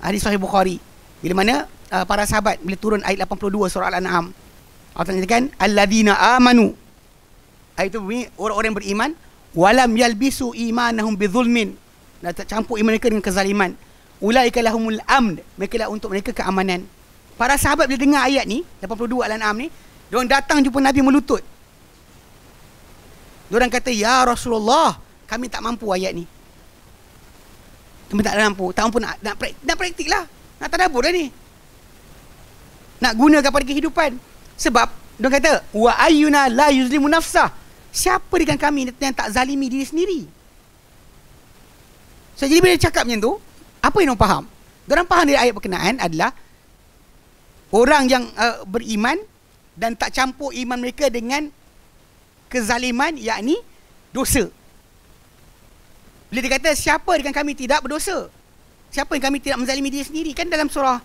hadis Sahih Bukhari, bila mana para sahabat bila turun ayat 82 surah Al-An'am, Allah katakan alladzina amanu, ayat itu bunyi orang-orang yang beriman, walam yalbisu imanahum bidzulmin, dan tak campur iman mereka dengan kezaliman, ulaika lahumul amn, mereka lah untuk mereka keamanan. Para sahabat bila dengar ayat ni 82 Al-An'am ni, diorang datang jumpa Nabi melutut. Diorang kata, ya Rasulullah, kami tak mampu ayat ni. Kami tak mampu nak praktik lah, nak tadabbur dah ni, nak gunakan pada kehidupan. Sebab diorang kata, wa ayyuna la yuzlimu nafsah, siapa dengan kami yang tak zalimi diri sendiri. So jadi bila dia cakap macam tu, apa yang diorang faham? Diorang faham dari ayat berkenaan adalah orang yang beriman dan tak campur iman mereka dengan kezaliman, yakni dosa. Bila dia kata siapa dengan kami tidak berdosa, siapa yang kami tidak menzalimi diri sendiri, kan dalam surah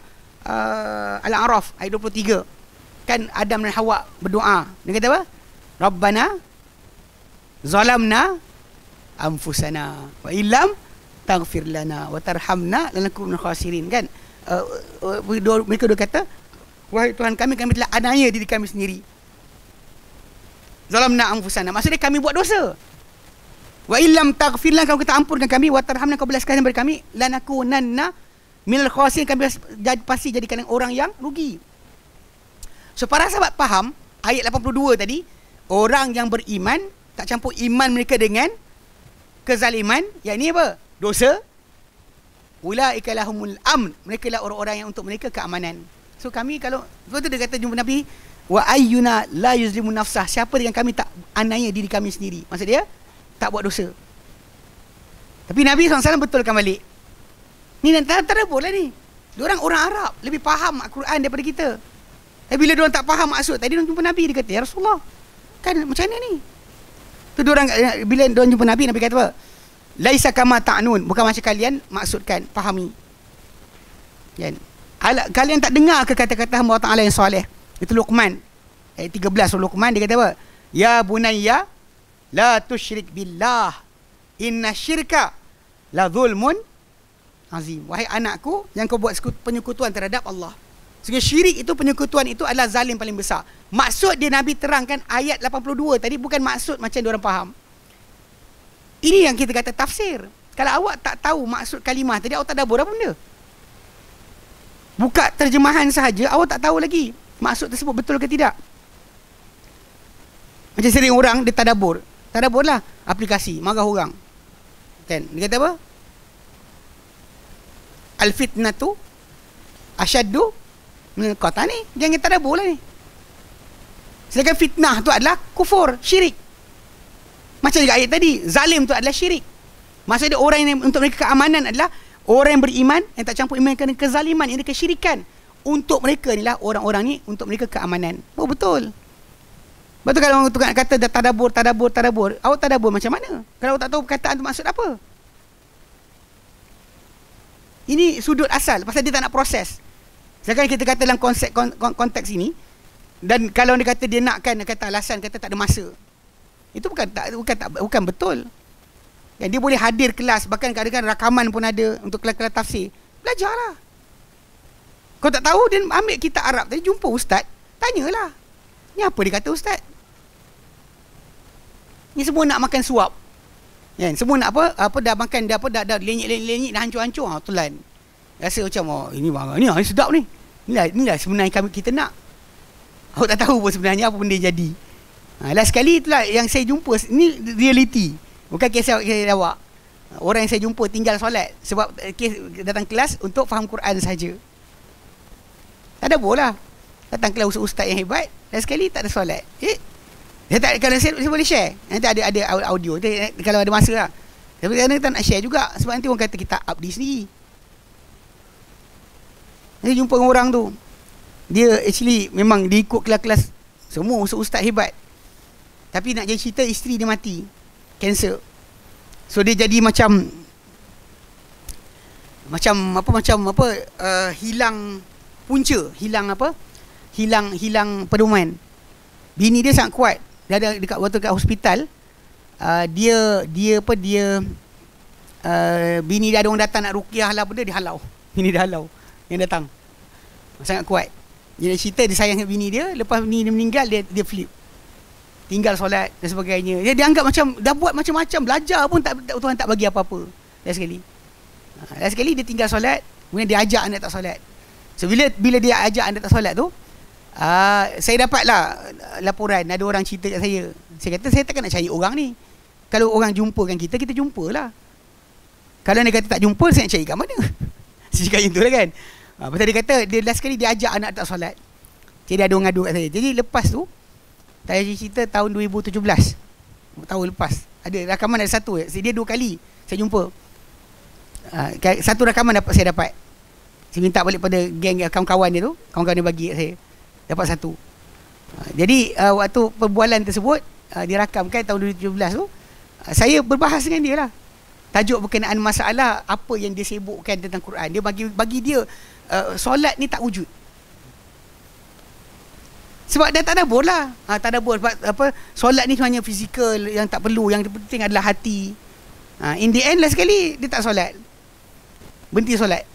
Al-A'raf ayat 23 kan Adam dan Hawa berdoa, dia kata apa? Rabbana zalamna anfusana wa illam taghfir lana wa tarhamna lanakunanna minal khasirin, kan? Mereka dua kata, wahai Tuhan kami telah aniaya diri kami sendiri. Zalamna anfusana, maksudnya kami buat dosa. Wa illam taghfir lana, kalau kita ampunkan kami, wa tarhamna, kau belas kasihan kepada kami, lanakunanna minal khasirin, kami pasti jadikan orang yang rugi. So para sahabat faham ayat 82 tadi, orang yang beriman tak campur iman mereka dengan kezaliman, yakni apa? Dosa. Ulaika lahumul amn, mereka lah orang-orang yang untuk mereka keamanan. So kami kalau sebab tu dia kata jumpa Nabi, wa ayyuna la yuzlimu nafsah, siapa dengan kami tak aniaya diri kami sendiri, maksud dia tak buat dosa. Tapi Nabi SAW betulkan balik, ni tak ada boleh ni, diorang orang Arab lebih faham Al-Quran daripada kita. Bila diorang tak faham maksud tadi, diorang jumpa Nabi, dia kata, ya Rasulullah, kan macam mana ni? Tu diorang, bila diorang jumpa Nabi, Nabi kata apa? Laisa kama ta'nun, bukan macam kalian maksudkan, fahami. Kan? Kalian tak dengar ke kata-kata hamba Allah yang soleh? Itu Luqman ayat 13 surah Luqman, dia kata apa? Ya bunayya la tusyrik billah inna syirka la zulmun azim. Wahai anakku, yang kau buat penyekutuan terhadap Allah. Sehingga syirik itu, penyekutuan itu adalah zalim paling besar. Maksud dia Nabi terangkan ayat 82 tadi bukan maksud macam diorang faham. Ini yang kita kata tafsir. Kalau awak tak tahu maksud kalimah tadi, awak tak tadabbur apa benda. Buka terjemahan sahaja, awak tak tahu lagi maksud tersebut betul ke tidak. Macam sering orang dia tadabbur. Tadabbur lah aplikasi marah orang. Kan? Dia kata apa? Al-fitnatu asyaddu min al-qatl. Ni dia yang tadabbur lah ni. Sedangkan fitnah tu adalah kufur, syirik. Macam juga ayat tadi, zalim tu adalah syirik. Maksudnya orang yang untuk mereka keamanan adalah orang yang beriman yang tak campur iman dengan kezaliman, yang kesyirikan. Untuk mereka ni lah, orang-orang ni untuk mereka keamanan. Oh betul. Betul kalau orang tu kata dah tadabbur, awak tadabbur macam mana? Kalau awak tak tahu perkataan tu maksud apa? Ini sudut asal, pasal dia tak nak proses. Sedangkan kita kata dalam konsep konteks ini, dan kalau dia kata dia nakkan, dia kata alasan, kata tak ada masa. Itu bukan betul. Yang dia boleh hadir kelas, bahkan kadang-kadang rakaman pun ada untuk kelas-kelas tafsir. Belajarlah. Kau tak tahu, dia ambil kitab Arab tadi, jumpa ustaz, tanyalah. Ni apa dia kata ustaz? Ni semua nak makan suap. Kan? Semua nak apa dah makan, dah lenyik-lenyik, dah hancur-hancur, telan. Rasa macam ini marah. Ni sedap ni. Inilah sebenarnya kita nak. Awak tak tahu pun sebenarnya apa benda jadi. Last sekali itulah yang saya jumpa, ni reality. Bukan kisah awak. Orang yang saya jumpa tinggal solat sebab datang kelas untuk faham Quran saja. Tak ada bola. Datang kelas ustaz yang hebat, last sekali tak ada solat. Kalau saya boleh share. Nanti ada audio. Nanti, kalau ada masa lah. Tapi kadang tak nak share juga sebab nanti orang kata kita abdi sendiri. Nanti jumpa dengan orang tu, dia actually memang dia ikut kelas-kelas semua ustaz hebat. Tapi nak jadi cerita, isteri dia mati kanser. So dia jadi macam hilang punca, hilang pedoman. Bini dia sangat kuat. Dia ada waktu kat hospital, bini dia ada orang datang nak ruqyah lah benda, dia halau. Bini dia halau yang datang. Sangat kuat. Dia cerita dia sayang bini dia, lepas bini dia meninggal, dia flip. Tinggal solat dan sebagainya. Dia anggap macam dah buat macam-macam, belajar pun Tuhan tak bagi apa-apa. Last sekali dia tinggal solat, kemudian dia ajak anak tak solat. So bila dia ajak anak tak solat tu, saya dapatlah laporan, ada orang cerita kat saya. Saya kata saya takkan nak cari orang ni. Kalau orang jumpakan kita jumpalah. Kalau dia kata tak jumpa, saya nak cari kat mana? Saya cakap macam tu lah kan. Pasal dia kata dia last sekali dia ajak anak tak solat. Jadi ada orang ngadu kat saya. Jadi lepas tu, saya cerita tahun 2017, tahun lepas, ada rakaman ada satu, dia 2 kali saya jumpa. Satu rakaman saya dapat. Saya minta balik pada geng kawan-kawan dia tu, kawan-kawan dia bagi kat saya. Dapat satu. Jadi waktu perbualan tersebut, dirakamkan tahun 2017 tu, saya berbahas dengan dia lah. Tajuk berkenaan masalah apa yang dia sibukkan tentang Quran. Dia bagi dia solat ni tak wujud. Sebab dah tak ada bola. Tak ada bola. Solat ni sebenarnya fizikal, yang tak perlu, yang penting adalah hati. In the end lah sekali dia tak solat. Berhenti solat.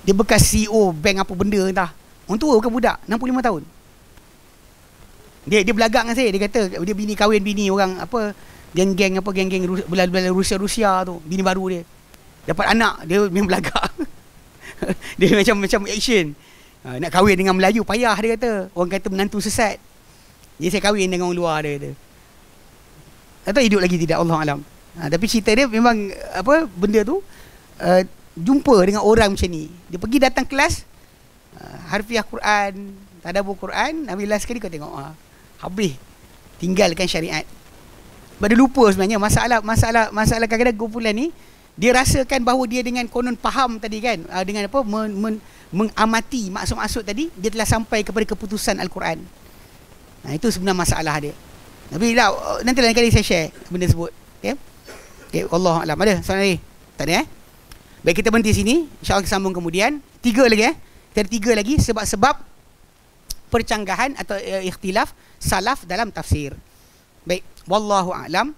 Dia bekas CEO bank apa benda entah. Orang tua bukan budak, 65 tahun. Dia belagak dengan saya. Dia kata dia kahwin bini orang apa, geng-geng Rusia tu, bini baru dia. Dapat anak, dia memang belagak. Dia macam action. Nak kahwin dengan Melayu payah, dia kata. Orang kata menantu sesat. Jadi saya kahwin dengan orang luar, dia kata. Atau hidup lagi tidak, Allah alam. Tapi cerita dia memang benda tu jumpa dengan orang macam ni. Dia pergi datang kelas harfiah Quran, tadabbur Quran, ambil last sekali kau tengok habis tinggalkan syariat. Pada lupa sebenarnya masalah kadang-kadang kumpulan ni dia rasakan bahawa dia dengan konon faham tadi kan, dengan mengamati maksud-maksud tadi, dia telah sampai kepada keputusan Al-Quran. Itu sebenarnya masalah dia. Tapi nanti lain kali saya share benda tersebut. Okay, Allah alam. Ada soalan lagi? Tak ada Baik, kita berhenti sini. InsyaAllah kita sambung kemudian. 3 lagi Kita ada 3 lagi sebab-sebab percanggahan atau ikhtilaf salaf dalam tafsir. Baik, wallahu a'lam.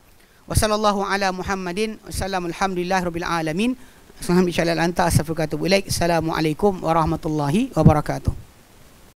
Wa sallallahu ala Muhammadin wa sallam, alhamdulillahirabbil alamin. Assalamualaikum warahmatullahi wabarakatuh.